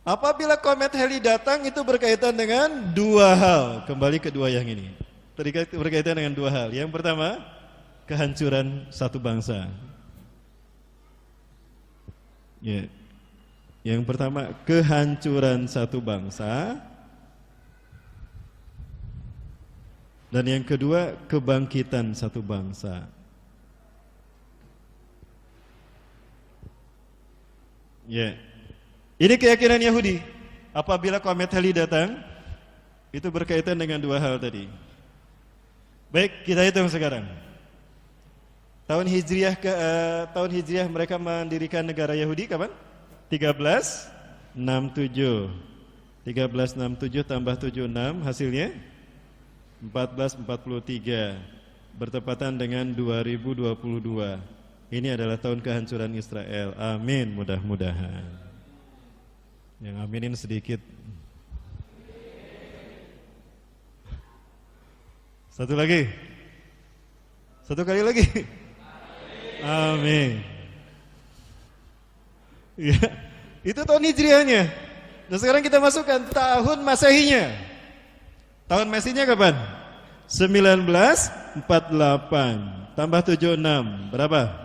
Apabila komet Halley datang itu berkaitan dengan dua hal. Kembali ke dua yang ini. Berkaitan dengan dua hal. Yang pertama, kehancuran satu bangsa. Ya. Yang pertama, kehancuran satu bangsa. Dan yang kedua, kebangkitan satu bangsa. Ya. Ini keyakinan Yahudi. Apabila komet Halley datang, itu berkaitan dengan dua hal tadi. Baik, kita hitung sekarang. Tahun Hijriah mereka mendirikan negara Yahudi kapan? 1367. 1367 tambah 76 hasilnya 1443. Bertepatan dengan 2022. Ini adalah tahun kehancuran Israel. Amin, mudah-mudahan. Yang aminin sedikit. Satu lagi. Satu kali lagi. Amin. Ya, itu tahun Hijriahnya. Nah sekarang kita masukkan tahun Masehinya. Tahun Masehinya kapan? 1948 tambah 76 berapa?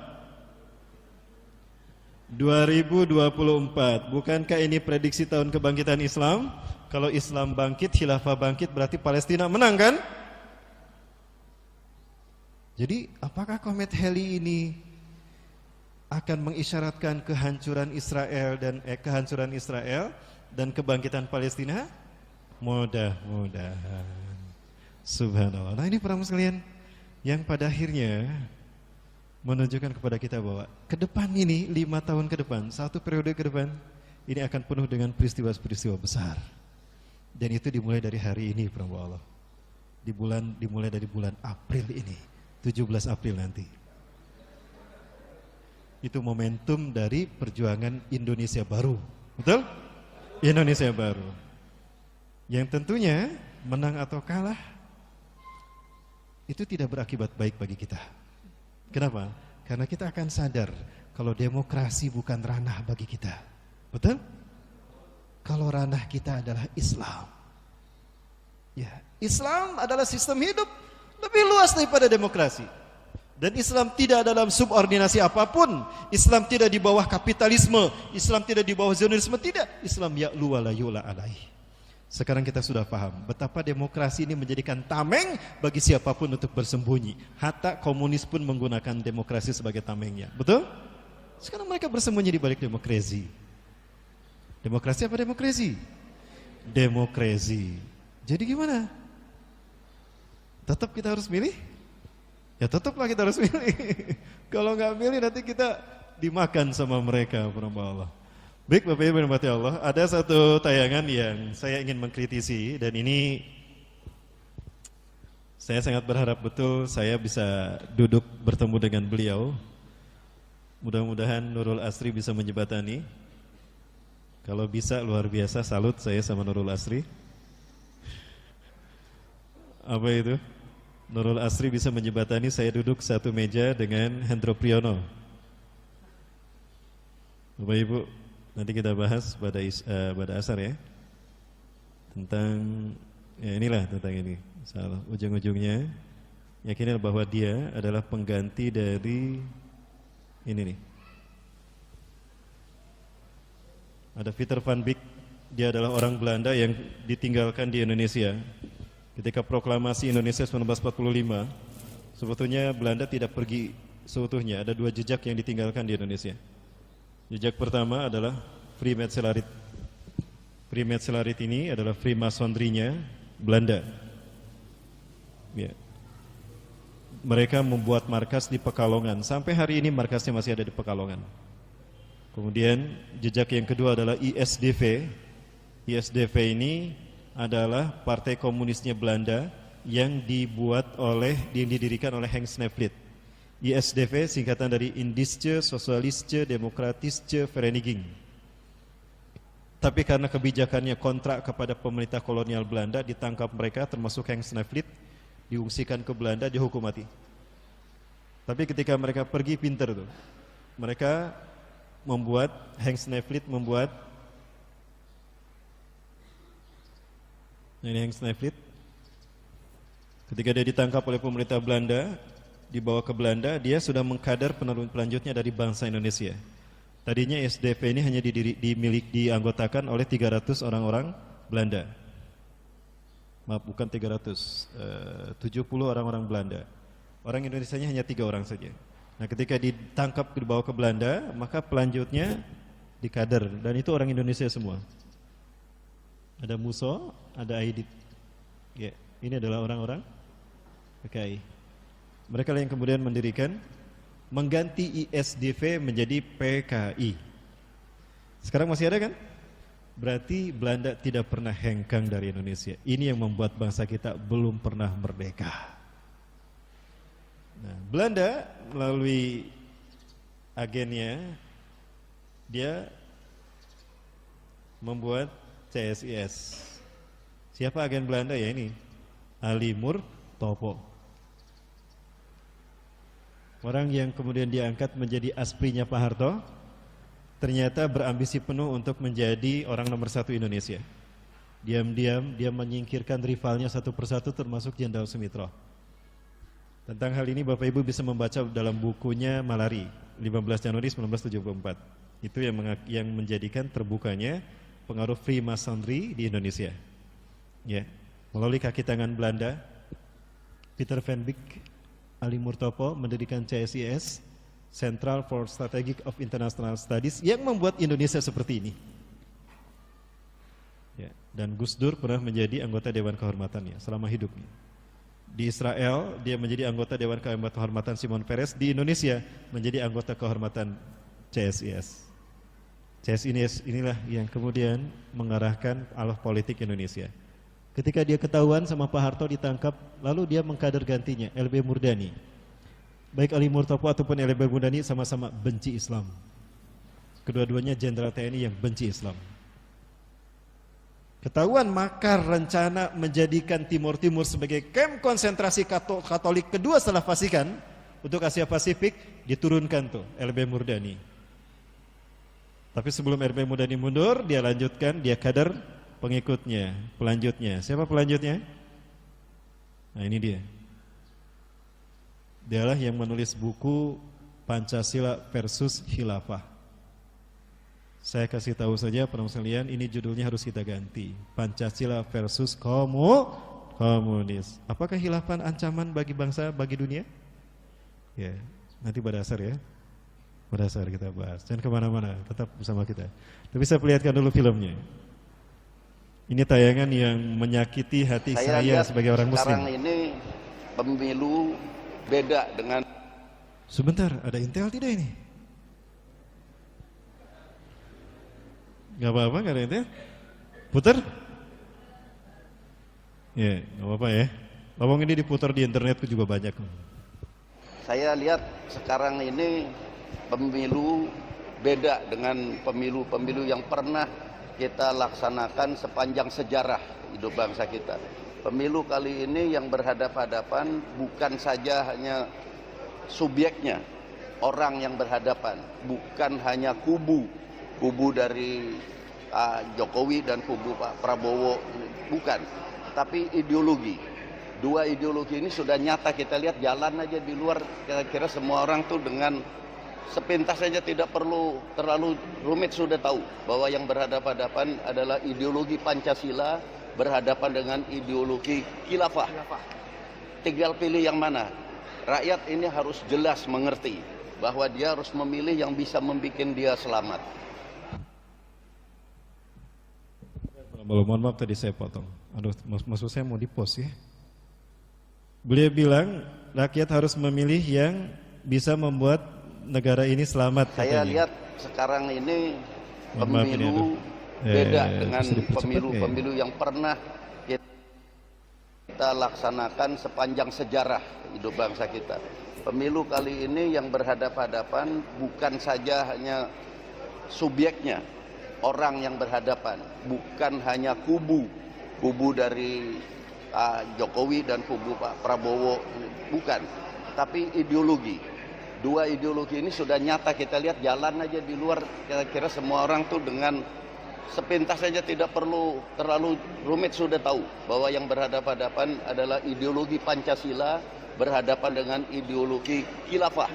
2024. Bukankah ini prediksi tahun kebangkitan Islam? Kalau Islam bangkit, khilafah bangkit, berarti Palestina menang kan? Jadi apakah komet Halley ini akan mengisyaratkan kehancuran Israel dan kebangkitan Palestina? Mudah-mudahan. Subhanallah. Nah ini para sekalian yang pada akhirnya menunjukkan kepada kita bahwa ke depan ini 5 tahun ke depan, satu periode ke depan ini akan penuh dengan peristiwa-peristiwa besar. Dan itu dimulai dari hari ini, para Allah. Dimulai dari bulan April ini, 17 April nanti. Itu momentum dari perjuangan Indonesia baru. Betul? Indonesia baru. Yang tentunya menang atau kalah itu tidak berakibat baik bagi kita. Kenapa? Karena kita akan sadar kalau demokrasi bukan ranah bagi kita. Betul? Kalau ranah kita adalah Islam. Ya, Islam adalah sistem hidup lebih luas daripada demokrasi. Dan Islam tidak dalam subordinasi apapun. Islam tidak di bawah kapitalisme, Islam tidak di bawah zionisme, tidak. Islam ya'lu wa la yu'la alaih. Sekarang kita sudah paham betapa demokrasi ini menjadikan tameng bagi siapapun untuk bersembunyi. Hatta komunis pun menggunakan demokrasi sebagai tamengnya. Betul? Sekarang mereka bersembunyi di balik demokrasi. Demokrasi apa demokrasi? Demokrasi. Jadi gimana? Tetap kita harus milih? Ya tetaplah kita harus milih. Kalau nggak milih nanti kita dimakan sama mereka, Allah. Baik Bapak Ibu dan Bapak Allah, ada satu tayangan yang saya ingin mengkritisi dan ini saya sangat berharap betul saya bisa duduk bertemu dengan beliau. Mudah-mudahan Nurul Asri bisa menjembatani. Kalau bisa luar biasa, salut saya sama Nurul Asri. Apa itu? Nurul Asri bisa menjembatani saya duduk satu meja dengan Hendro Priyono. Bapak Ibu, nanti kita bahas pada asar ya. Tentang ya inilah tentang ini. Salah ujung-ujungnya yakinlah bahwa dia adalah pengganti dari ini nih. Ada Peter van Beek, dia adalah orang Belanda yang ditinggalkan di Indonesia. Ketika proklamasi Indonesia 1945, sebetulnya Belanda tidak pergi seutuhnya, ada dua jejak yang ditinggalkan di Indonesia. Jejak pertama adalah Freemasonry. Freemasonry ini adalah Freemasonry-nya Belanda. Ya. Mereka membuat markas di Pekalongan. Sampai hari ini markasnya masih ada di Pekalongan. Kemudian jejak yang kedua adalah ISDV. ISDV ini adalah Partai Komunisnya Belanda yang didirikan oleh Henk Snevely. ISDV singkatan dari Indische Socialistische Demokratische Vereniging. Tapi karena kebijakannya kontrak kepada pemerintah kolonial Belanda, ditangkap mereka termasuk Henk Snevely, diungsikan ke Belanda, dihukum mati. Tapi ketika mereka pergi pinter tuh, mereka Henk Snevely membuat Ini Hans Sneevliet. Ketika dia ditangkap oleh pemerintah Belanda, dibawa ke Belanda, dia sudah mengkader pelanjutnya dari bangsa Indonesia. Tadinya SDV ini hanya dianggotakan oleh 300 orang-orang Belanda. Maaf, bukan 300, 70 orang-orang Belanda. Orang Indonesianya hanya 3 orang saja. Nah, ketika ditangkap dibawa ke Belanda, maka pelanjutnya dikader, dan itu orang Indonesia semua. Ada Muso, ada Aidit. Ya, ini adalah orang-orang PKI. Mereka yang kemudian mengganti ISDV menjadi PKI. Sekarang masih ada kan? Berarti Belanda tidak pernah hengkang dari Indonesia. Ini yang membuat bangsa kita belum pernah merdeka. Nah, Belanda melalui agennya, dia membuat CSIS. Siapa agen Belanda ya ini? Ali Murtopo. Orang yang kemudian diangkat menjadi asprinya Pak Harto, ternyata berambisi penuh untuk menjadi orang nomor 1 Indonesia. Diam-diam dia menyingkirkan rivalnya satu persatu termasuk Jenderal Sumitro. Tentang hal ini Bapak Ibu bisa membaca dalam bukunya Malari 15 Januari 1974. Itu yang menjadikan terbukanya pengaruh Freemasonry di Indonesia. Ya, melalui kaki tangan Belanda, Peter Van Beek, Ali Murtopo mendirikan CSIS, Central for Strategic of International Studies, yang membuat Indonesia seperti ini. Ya, dan Gus Dur pernah menjadi anggota Dewan Kehormatannya selama hidupnya. Di Israel dia menjadi anggota Dewan Kehormatan Simon Peres. Di Indonesia menjadi anggota kehormatan CSIS. CSIS inilah yang kemudian mengarahkan arah politik Indonesia. Ketika dia ketahuan sama Pak Harto ditangkap, lalu dia mengkader gantinya LB Murdani. Baik Ali Murtopo ataupun LB Murdani sama-sama benci Islam. Kedua-duanya jenderal TNI yang benci Islam. Ketahuan makar rencana menjadikan Timur Timur sebagai kamp konsentrasi Katolik kedua setelah Vatikan untuk Asia Pasifik, diturunkan tuh LB Murdani. Tapi sebelum LB Murdani mundur, dia lanjutkan, dia kader pengikutnya, pelanjutnya. Siapa pelanjutnya? Nah, ini dia. Dialah yang menulis buku Pancasila versus Khilafah. Saya kasih tahu saja para sekalian, ini judulnya harus kita ganti. Pancasila versus komunis. Apakah khilafah ancaman bagi bangsa, bagi dunia? Ya, nanti berdasar ya. Berdasar kita bahas. Jangan kemana-mana, tetap bersama kita. Tapi saya perlihatkan dulu filmnya. Ini tayangan yang menyakiti hati saya sebagai orang Muslim. Sekarang ini pemilu beda dengan. Sebentar, ada intel tidak ini? Gak apa-apa, gak ada intel. Putar? Ya, gak apa-apa ya. Lawang ini diputar di internet juga banyak. Saya lihat sekarang ini pemilu beda dengan pemilu-pemilu yang pernah kita laksanakan sepanjang sejarah hidup bangsa kita. Pemilu kali ini yang berhadapan-hadapan bukan saja hanya subjeknya, orang yang berhadapan, bukan hanya kubu dari Jokowi dan kubu Pak Prabowo, bukan, tapi ideologi. Dua ideologi ini sudah nyata kita lihat, jalan aja di luar, kira-kira semua orang tuh dengan sepintas saja, tidak perlu terlalu rumit, sudah tahu bahwa yang berhadapan-hadapan adalah ideologi Pancasila berhadapan dengan ideologi khilafah. Tinggal pilih yang mana. Rakyat ini harus jelas mengerti bahwa dia harus memilih yang bisa membuat dia selamat. Mohon maaf tadi saya potong. Aduh, maksud saya mau di-post ya. Beliau bilang rakyat harus memilih yang bisa membuat negara ini selamat. Saya katanya. lihat sekarang ini pemilu beda dengan pemilu-pemilu yang pernah kita laksanakan sepanjang sejarah hidup bangsa kita. Pemilu kali ini yang berhadapan-hadapan bukan saja hanya subjeknya, orang yang berhadapan, bukan hanya kubu dari Jokowi dan kubu Pak Prabowo, bukan, tapi ideologi. Dua ideologi ini sudah nyata kita lihat, jalan aja di luar, kira-kira semua orang tuh dengan sepintas saja, tidak perlu terlalu rumit, sudah tahu bahwa yang berhadapan-hadapan adalah ideologi Pancasila berhadapan dengan ideologi khilafah.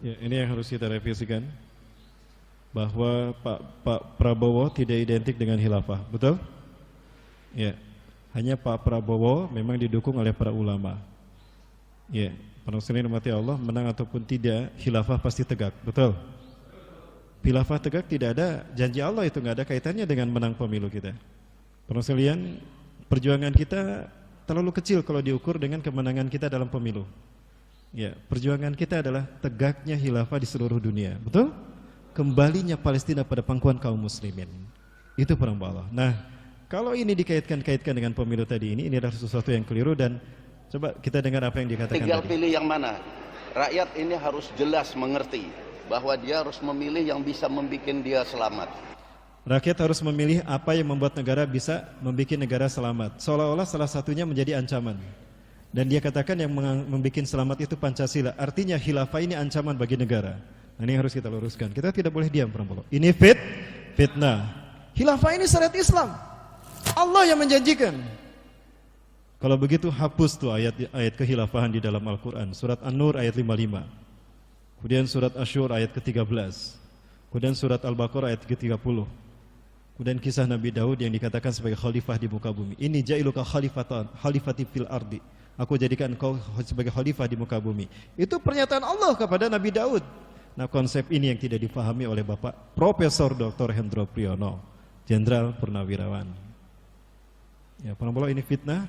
Ya, ini yang harus kita revisikan, bahwa Pak Prabowo tidak identik dengan khilafah, betul? Ya, hanya Pak Prabowo memang didukung oleh para ulama. Ya, para muslimin mati Allah, menang ataupun tidak, khilafah pasti tegak, betul? Khilafah tegak tidak ada janji Allah, itu nggak ada kaitannya dengan menang pemilu kita. Para muslimin, perjuangan kita terlalu kecil kalau diukur dengan kemenangan kita dalam pemilu. Ya, perjuangan kita adalah tegaknya khilafah di seluruh dunia, betul? Kembalinya Palestina pada pangkuan kaum muslimin. Itu perang Allah. Nah, kalau ini dikaitkan dengan pemilu tadi ini adalah sesuatu yang keliru, dan coba kita dengar apa yang dikatakan Tinggal tadi. pilih yang mana. Rakyat ini harus jelas mengerti bahwa dia harus memilih yang bisa membuat dia selamat. Rakyat harus memilih apa yang membuat negara bisa membuat negara selamat. Seolah-olah salah satunya menjadi ancaman. Dan dia katakan yang membuat selamat itu Pancasila. Artinya khilafah ini ancaman bagi negara. Nah, ini harus kita luruskan. Kita tidak boleh diam, perempuan. Ini fitnah. Khilafah ini syariat Islam. Allah yang menjanjikan. Kalau begitu hapus tuh ayat kekhilafahan di dalam Al-Quran. Surat An-Nur ayat 55. Kemudian surat Asy-Syura ayat ke-13. Kemudian surat Al-Baqarah ayat ke-30. Kemudian kisah Nabi Daud yang dikatakan sebagai khalifah di muka bumi. Ini ja'iluka khalifati fil ardi. Aku jadikan engkau sebagai khalifah di muka bumi. Itu pernyataan Allah kepada Nabi Daud. Nah, konsep ini yang tidak dipahami oleh Bapak Profesor Dr. Hendro Priyono, Jenderal Purnawirawan. Ya, ini fitnah.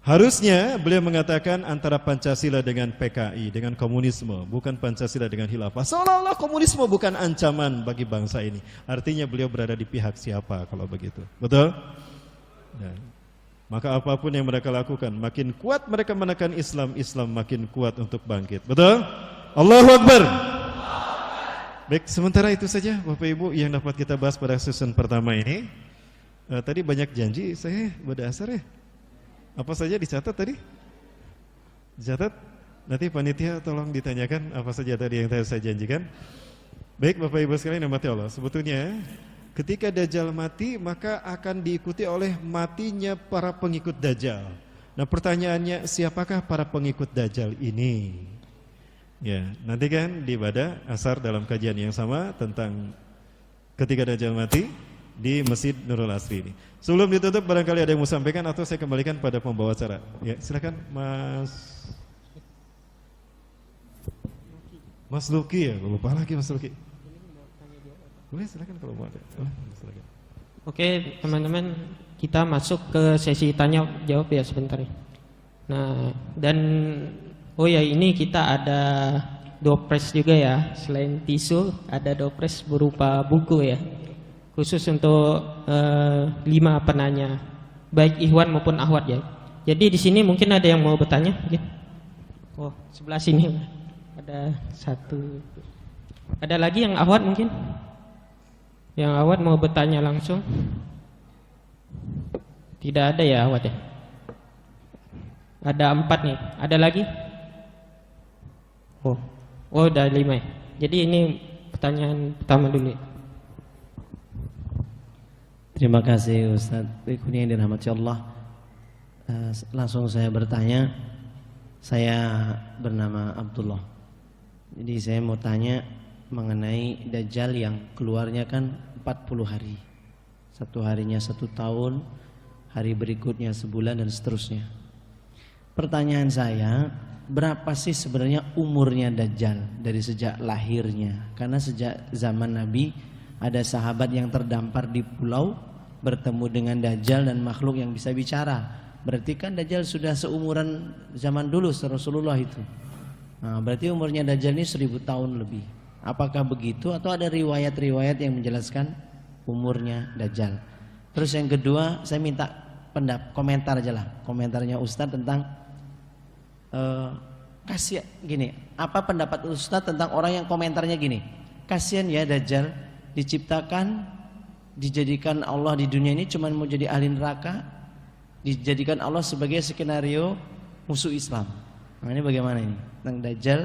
Harusnya beliau mengatakan antara Pancasila dengan PKI, dengan komunisme, bukan Pancasila dengan khilafah. Seolah-olah komunisme bukan ancaman bagi bangsa ini. Artinya beliau berada di pihak siapa kalau begitu? Betul? Nah, maka apapun yang mereka lakukan, makin kuat mereka menekan Islam, Islam makin kuat untuk bangkit. Betul? Allahu Akbar. Baik, sementara itu saja Bapak Ibu yang dapat kita bahas pada season pertama ini. Tadi banyak janji saya pada asar ya. Apa saja dicatat tadi? Dicatat? Nanti panitia tolong ditanyakan apa saja tadi yang saya janjikan. Baik Bapak Ibu sekalian yang mati Allah, sebetulnya ketika Dajjal mati maka akan diikuti oleh matinya para pengikut Dajjal. Nah, pertanyaannya, siapakah para pengikut Dajjal ini? Ya, nanti kan di ibadah asar dalam kajian yang sama tentang ketika Dajjal mati di Masjid Nurul Asri ini. Sebelum ditutup, barangkali ada yang mau sampaikan atau saya kembalikan pada pembawa acara. Ya, silakan Mas Luki ya, lupa lagi Mas Luki. Boleh silakan kalau mau ada. Silakan. Oke, teman-teman, kita masuk ke sesi tanya jawab ya sebentar. Nah, dan oh ya, ini kita ada dopres juga ya. Selain tisu, ada dopres berupa buku ya. Khusus untuk 5 penanya, baik Ikhwan maupun Akhwat ya. Jadi di sini mungkin ada yang mau bertanya. Ya. Oh, sebelah sini ada satu. Ada lagi yang Akhwat mungkin? Yang Akhwat mau bertanya langsung? Tidak ada ya Akhwat ya. Ada 4 nih. Ada lagi? Oh, udah 5 ya. Jadi ini pertanyaan pertama dulu. Terima kasih Ustaz. Berikutnya yang dirahmati Allah. Langsung saya bertanya. Saya bernama Abdullah. Jadi saya mau tanya mengenai Dajjal yang keluarnya kan 40 hari. Satu harinya 1 tahun, hari berikutnya sebulan dan seterusnya. Pertanyaan saya, berapa sih sebenarnya umurnya Dajjal dari sejak lahirnya? Karena sejak zaman Nabi ada sahabat yang terdampar di pulau bertemu dengan Dajjal dan makhluk yang bisa bicara. Berarti kan Dajjal sudah seumuran zaman dulu Rasulullah itu. Nah, berarti umurnya Dajjal ini 1000 tahun lebih. Apakah begitu atau ada riwayat-riwayat yang menjelaskan umurnya Dajjal? Terus yang kedua, saya minta komentar aja lah, komentarnya Ustadz tentang kasihan gini. Apa pendapat Ustadz tentang orang yang komentarnya gini? Kasihan ya Dajjal, diciptakan, dijadikan Allah di dunia ini cuma mau jadi ahli neraka, dijadikan Allah sebagai skenario musuh Islam. Nah, ini bagaimana ini? Tentang Dajjal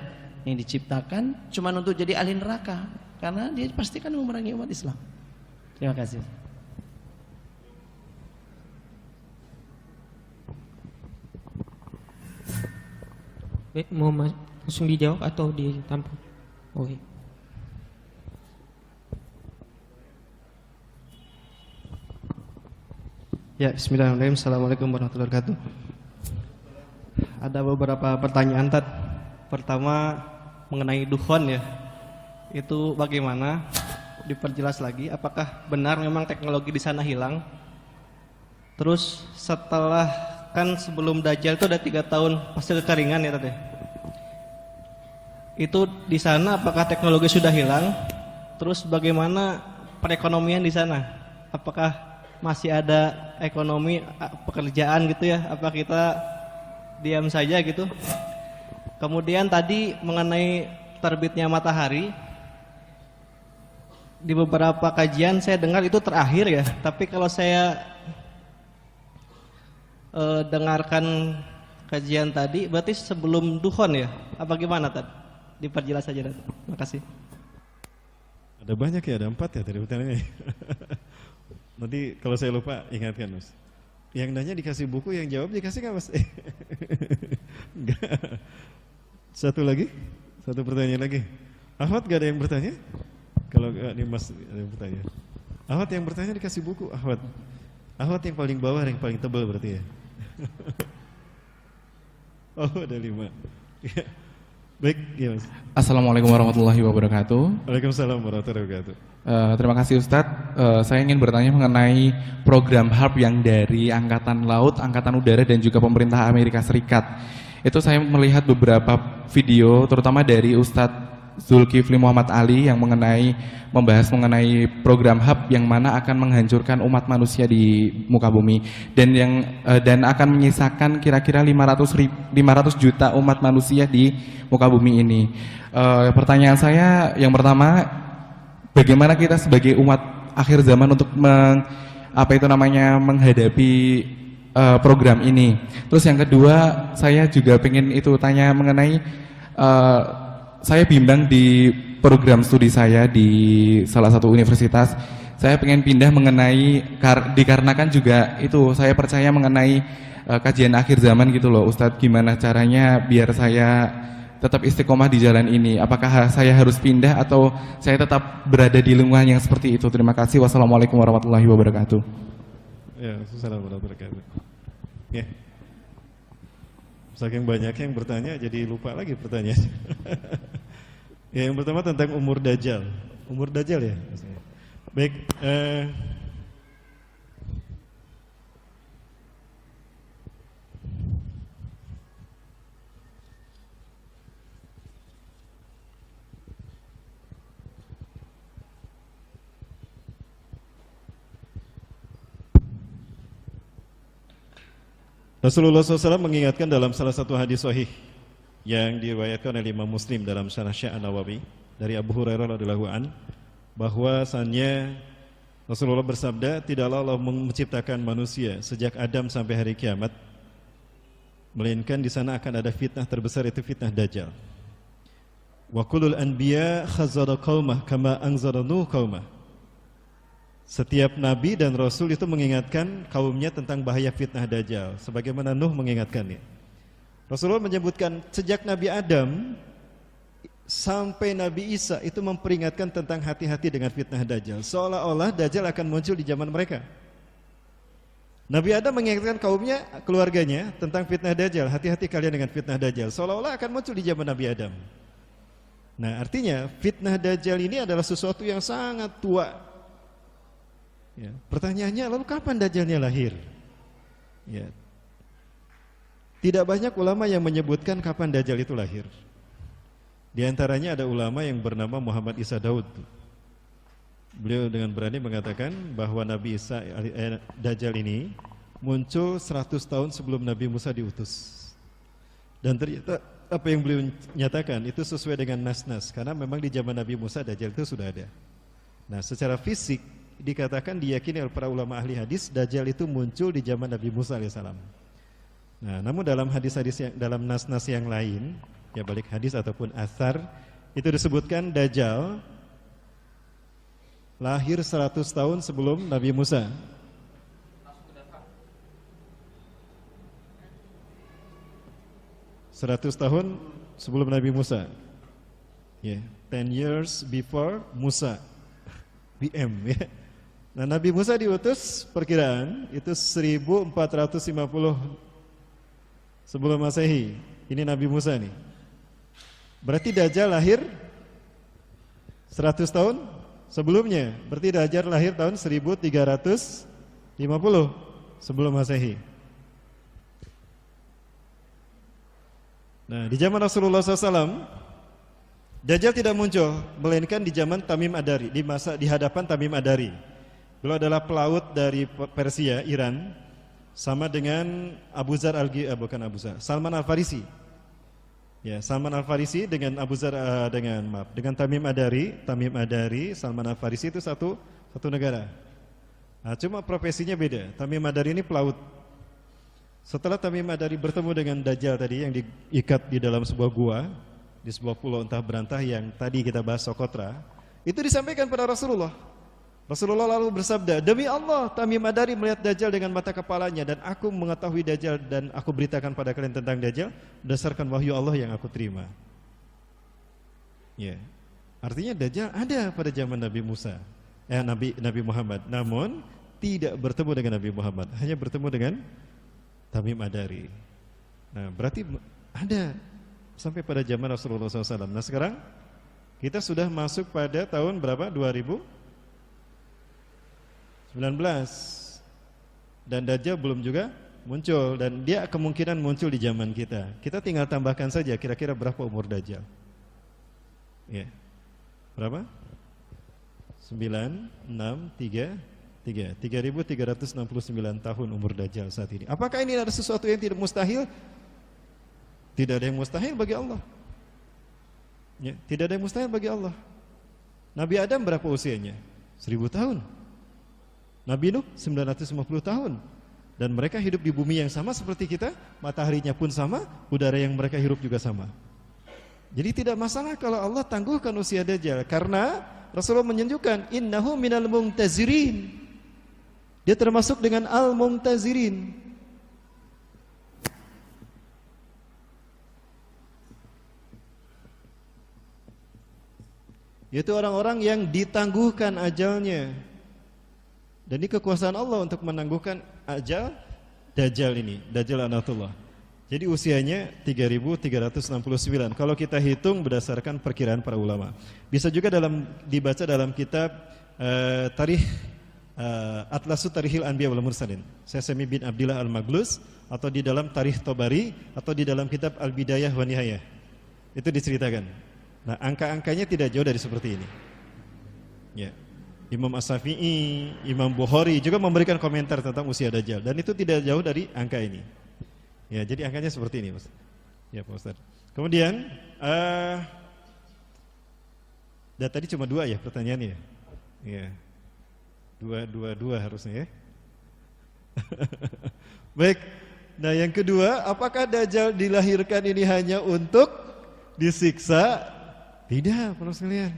yang diciptakan cuma untuk jadi ahli neraka karena dia pasti kan memerangi umat Islam. Terima kasih. Baik, mau langsung dijawab atau ditampung? Oke. Ya, bismillahirrahmanirrahim. Assalamualaikum warahmatullahi wabarakatuh. Ada beberapa pertanyaan, Tad. Pertama, mengenai dukhon ya. Itu bagaimana? Diperjelas lagi, apakah benar memang teknologi di sana hilang? Terus setelah, kan sebelum Dajjal itu ada 3 tahun fase kekeringan ya, Tad. Itu di sana apakah teknologi sudah hilang? Terus bagaimana perekonomian di sana? Apakah masih ada ekonomi pekerjaan gitu ya? Apa kita diam saja gitu? Kemudian tadi mengenai terbitnya matahari, di beberapa kajian saya dengar itu terakhir ya. Tapi kalau saya dengarkan kajian tadi, berarti sebelum duhon ya? Apa gimana tadi? Diperjelas saja, Tad. Terima kasih. Ada banyak ya, ada 4 ya tadi pertanyaannya. Nanti kalau saya lupa ingatkan, Mas. Yang nanya dikasih buku, yang jawab dikasih nggak, Mas? Enggak. Satu lagi, satu pertanyaan lagi. Ahmad gak ada yang bertanya? Kalau ini Mas ada yang bertanya. Ahmad yang bertanya dikasih buku, Ahmad. Ahmad yang paling bawah, yang paling tebal berarti ya. Oh, ada 5. Baik, ya Mas. Assalamualaikum warahmatullahi wabarakatuh. Waalaikumsalam warahmatullahi wabarakatuh. Terima kasih Ustadz. Saya ingin bertanya mengenai program HARP yang dari Angkatan Laut, Angkatan Udara dan juga pemerintah Amerika Serikat. Itu saya melihat beberapa video, terutama dari Ustadz Zulkifli Muhammad Ali yang membahas mengenai program HARP yang mana akan menghancurkan umat manusia di muka bumi dan akan menyisakan kira-kira 500 juta umat manusia di muka bumi ini. Pertanyaan saya yang pertama, bagaimana kita sebagai umat akhir zaman untuk menghadapi program ini? Terus yang kedua, saya juga pengen tanya mengenai saya bimbang di program studi saya di salah satu universitas. Saya pengen pindah mengenai dikarenakan juga saya percaya mengenai kajian akhir zaman gitu loh, Ustadz. Gimana caranya biar saya tetap istiqomah di jalan ini? Apakah saya harus pindah atau saya tetap berada di lingkungan yang seperti itu? Terima kasih. Wassalamualaikum warahmatullahi wabarakatuh. Ya, assalamualaikum warahmatullahi wabarakatuh. Ya. Saking banyak yang bertanya jadi lupa lagi pertanyaan. Ya, yang pertama tentang umur Dajjal. Umur Dajjal ya. Baik, Rasulullah SAW mengingatkan dalam salah satu hadis sahih yang diriwayatkan oleh Imam Muslim dalam Syarah An-Nawawi dari Abu Hurairah radhiyallahu an, bahwasannya Rasulullah bersabda, tidaklah Allah menciptakan manusia sejak Adam sampai hari kiamat, melainkan di sana akan ada fitnah terbesar, itu fitnah Dajjal. Wa kullul anbiya khazara qaumah kama anzara Nuh qaumah. Setiap nabi dan rasul itu mengingatkan kaumnya tentang bahaya fitnah Dajjal, sebagaimana Nuh mengingatkannya. Rasulullah menyebutkan sejak Nabi Adam sampai Nabi Isa itu memperingatkan tentang hati-hati dengan fitnah Dajjal, seolah-olah Dajjal akan muncul di zaman mereka. Nabi Adam mengingatkan kaumnya, keluarganya tentang fitnah Dajjal, hati-hati kalian dengan fitnah Dajjal, seolah-olah akan muncul di zaman Nabi Adam. Nah, artinya fitnah Dajjal ini adalah sesuatu yang sangat tua. Ya, pertanyaannya, lalu kapan Dajjalnya lahir? Ya, tidak banyak ulama yang menyebutkan kapan Dajjal itu lahir. Di antaranya ada ulama yang bernama Muhammad Isa Daud. Beliau dengan berani mengatakan bahwa Nabi Isa Dajjal ini muncul 100 tahun sebelum Nabi Musa diutus. Dan ternyata apa yang beliau nyatakan itu sesuai dengan nas-nas, karena memang di zaman Nabi Musa Dajjal itu sudah ada. Nah, secara fisik dikatakan diyakini oleh para ulama ahli hadis Dajjal itu muncul di zaman Nabi Musa alaihissalam. Nah, namun dalam hadis-hadis yang dalam nas-nas yang lain, ya balik hadis ataupun athar, itu disebutkan Dajjal lahir 100 tahun sebelum Nabi Musa. Seratus tahun sebelum Nabi Musa. 10 years before Musa. BM ya. Nah, Nabi Musa diutus perkiraan itu 1450 sebelum Masehi. Ini Nabi Musa nih. Berarti Dajjal lahir 100 tahun sebelumnya. Berarti Dajjal lahir tahun 1350 sebelum Masehi. Nah, di zaman Rasulullah SAW, Dajjal tidak muncul, melainkan di zaman Tamim Ad-Dari, di hadapan Tamim Ad-Dari. Beliau adalah pelaut dari Persia, Iran, sama dengan Salman Al-Farisi. Ya, Salman Al-Farisi dengan dengan Tamim Ad-Dari, Salman Al-Farisi itu satu negara. Nah, cuma profesinya beda. Tamim Ad-Dari ini pelaut. Setelah Tamim Ad-Dari bertemu dengan Dajjal tadi yang diikat di dalam sebuah gua, di sebuah pulau entah berantah yang tadi kita bahas Sokotra, itu disampaikan pada Rasulullah. Rasulullah lalu bersabda, "Demi Allah, Tamim Ad-Dari melihat Dajjal dengan mata kepalanya dan aku mengetahui Dajjal dan aku beritakan pada kalian tentang Dajjal berdasarkan wahyu Allah yang aku terima." Ya. Artinya Dajjal ada pada zaman Nabi Musa, Nabi Muhammad, namun tidak bertemu dengan Nabi Muhammad, hanya bertemu dengan Tamim Ad-Dari. Nah, berarti ada sampai pada zaman Rasulullah SAW. Nah, sekarang kita sudah masuk pada tahun berapa? 2019. Dan Dajjal belum juga muncul, dan dia kemungkinan muncul di zaman kita. Kita tinggal tambahkan saja kira-kira berapa umur Dajjal. Ya. Berapa? 3.369 tahun umur Dajjal saat ini. Apakah ini ada sesuatu yang tidak mustahil? Tidak ada yang mustahil bagi Allah. Ya, tidak ada yang mustahil bagi Allah. Nabi Adam berapa usianya? 1000 tahun. Nabi Nuh 950 tahun. Dan mereka hidup di bumi yang sama seperti kita, mataharinya pun sama, udara yang mereka hirup juga sama. Jadi tidak masalah kalau Allah tangguhkan usia Dajjal, karena Rasulullah menunjukkan innahu minal muntazirin. Dia termasuk dengan al-muntazirin. Yaitu orang-orang yang ditangguhkan ajalnya. Dan ini kekuasaan Allah untuk menangguhkan ajal Dajjal ini, Dajjal Anatullah. Jadi usianya 3.369 kalau kita hitung berdasarkan perkiraan para ulama. Bisa juga dibaca dalam kitab Tarikh Atlasu Tarikhil Anbiya wal Mursalin, Sesemi bin Abdillah Al-Maglus, atau di dalam Tarikh Tabari, atau di dalam kitab Al-Bidayah wa Nihayah. Itu diceritakan. Nah, angka-angkanya tidak jauh dari seperti ini. Ya. Imam As-Syafi'i, Imam Bukhari juga memberikan komentar tentang usia Dajjal, dan itu tidak jauh dari angka ini. Ya, jadi angkanya seperti ini, Mas. Ya, Pak Ustaz. Kemudian tadi cuma 2 ya pertanyaannya. Ya. Dua harusnya ya. Baik. Nah, yang kedua, apakah Dajjal dilahirkan ini hanya untuk disiksa? Tidak, para sekalian.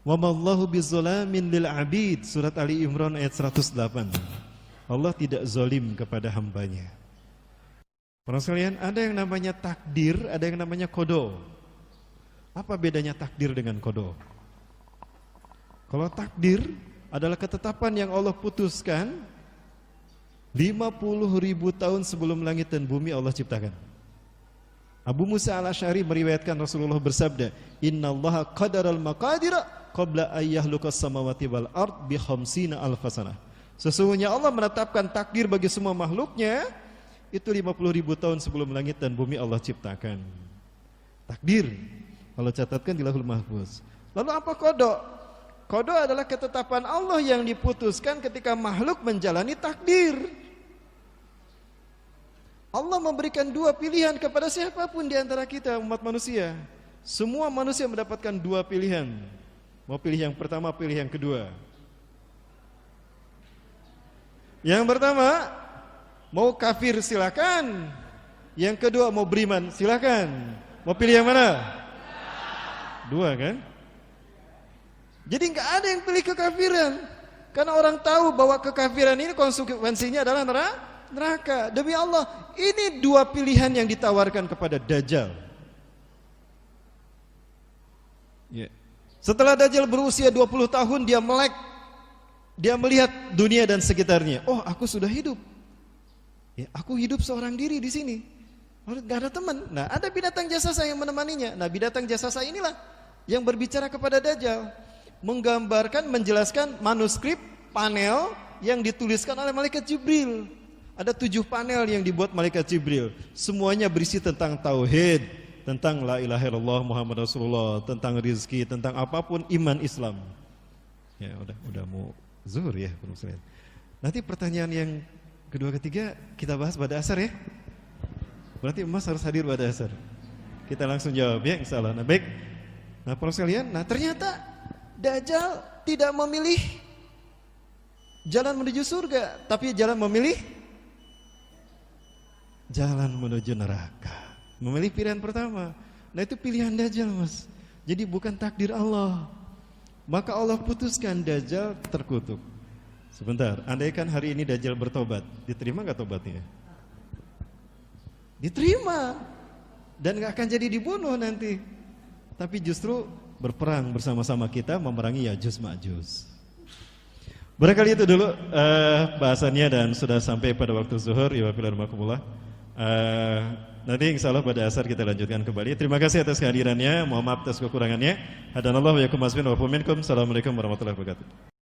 Wa mallahu bizzalamin lil abid, surat Ali Imran ayat 108. Allah tidak zalim kepada hambanya. Para sekalian, ada yang namanya takdir, ada yang namanya qada. Apa bedanya takdir dengan qada? Kalau takdir adalah ketetapan yang Allah putuskan 50.000 tahun sebelum langit dan bumi Allah ciptakan. Abu Musa al-Asy'ari meriwayatkan Rasulullah bersabda, "Innallaha qadaral maqadira qabla ayyahluqas samawati wal ard bi 50 alfasanah." Sesungguhnya Allah menetapkan takdir bagi semua makhluknya itu 50.000 tahun sebelum langit dan bumi Allah ciptakan. Takdir Allah catatkan di Lauhul Mahfuz. Lalu apa qada? Qada adalah ketetapan Allah yang diputuskan ketika makhluk menjalani takdir. Allah memberikan 2 pilihan kepada siapapun di antara kita umat manusia. Semua manusia mendapatkan 2 pilihan. Mau pilih yang pertama, pilih yang kedua. Yang pertama, mau kafir silakan. Yang kedua, mau beriman silakan. Mau pilih yang mana? 2 kan? Jadi nggak ada yang pilih kekafiran. Karena orang tahu bahwa kekafiran ini konsekuensinya adalah neraka. Demi Allah, ini dua pilihan yang ditawarkan kepada Dajjal. Ya. Setelah Dajjal berusia 20 tahun, dia melek. Dia melihat dunia dan sekitarnya. Oh, aku sudah hidup. Ya, aku hidup seorang diri di sini. Gak ada teman. Nah, ada binatang jasasa yang menemaninya. Nah, binatang jasasa inilah yang berbicara kepada Dajjal, menggambarkan, menjelaskan manuskrip panel yang dituliskan oleh malaikat Jibril. Ada 7 panel yang dibuat malaikat Jibril. Semuanya berisi tentang tauhid, tentang la ilaha illallah Muhammad Rasulullah, tentang rizki, tentang apapun iman Islam. Ya, udah mau zuhur ya, nanti pertanyaan yang kedua ketiga kita bahas pada asar ya. Berarti emas harus hadir pada asar. Kita langsung jawab ya, insyaallah. Nah, baik. Nah, para sekalian, ternyata Dajjal tidak memilih jalan menuju surga, tapi memilih jalan menuju neraka. Memilih pilihan pertama. Nah, itu pilihan Dajjal, Mas. Jadi bukan takdir Allah. Maka Allah putuskan Dajjal terkutuk. Sebentar, andaikan hari ini Dajjal bertobat, diterima gak tobatnya? Diterima. Dan gak akan jadi dibunuh nanti. Tapi justru berperang bersama-sama kita memerangi Yajuj Ma'juj. Barangkali itu dulu bahasannya, dan sudah sampai pada waktu zuhur. Nanti insya Allah pada asar kita lanjutkan kembali. Terima kasih atas kehadirannya. Mohon maaf atas kekurangannya. Hadanallahu wa yakum asmin wa minkum. Assalamualaikum warahmatullahi wabarakatuh.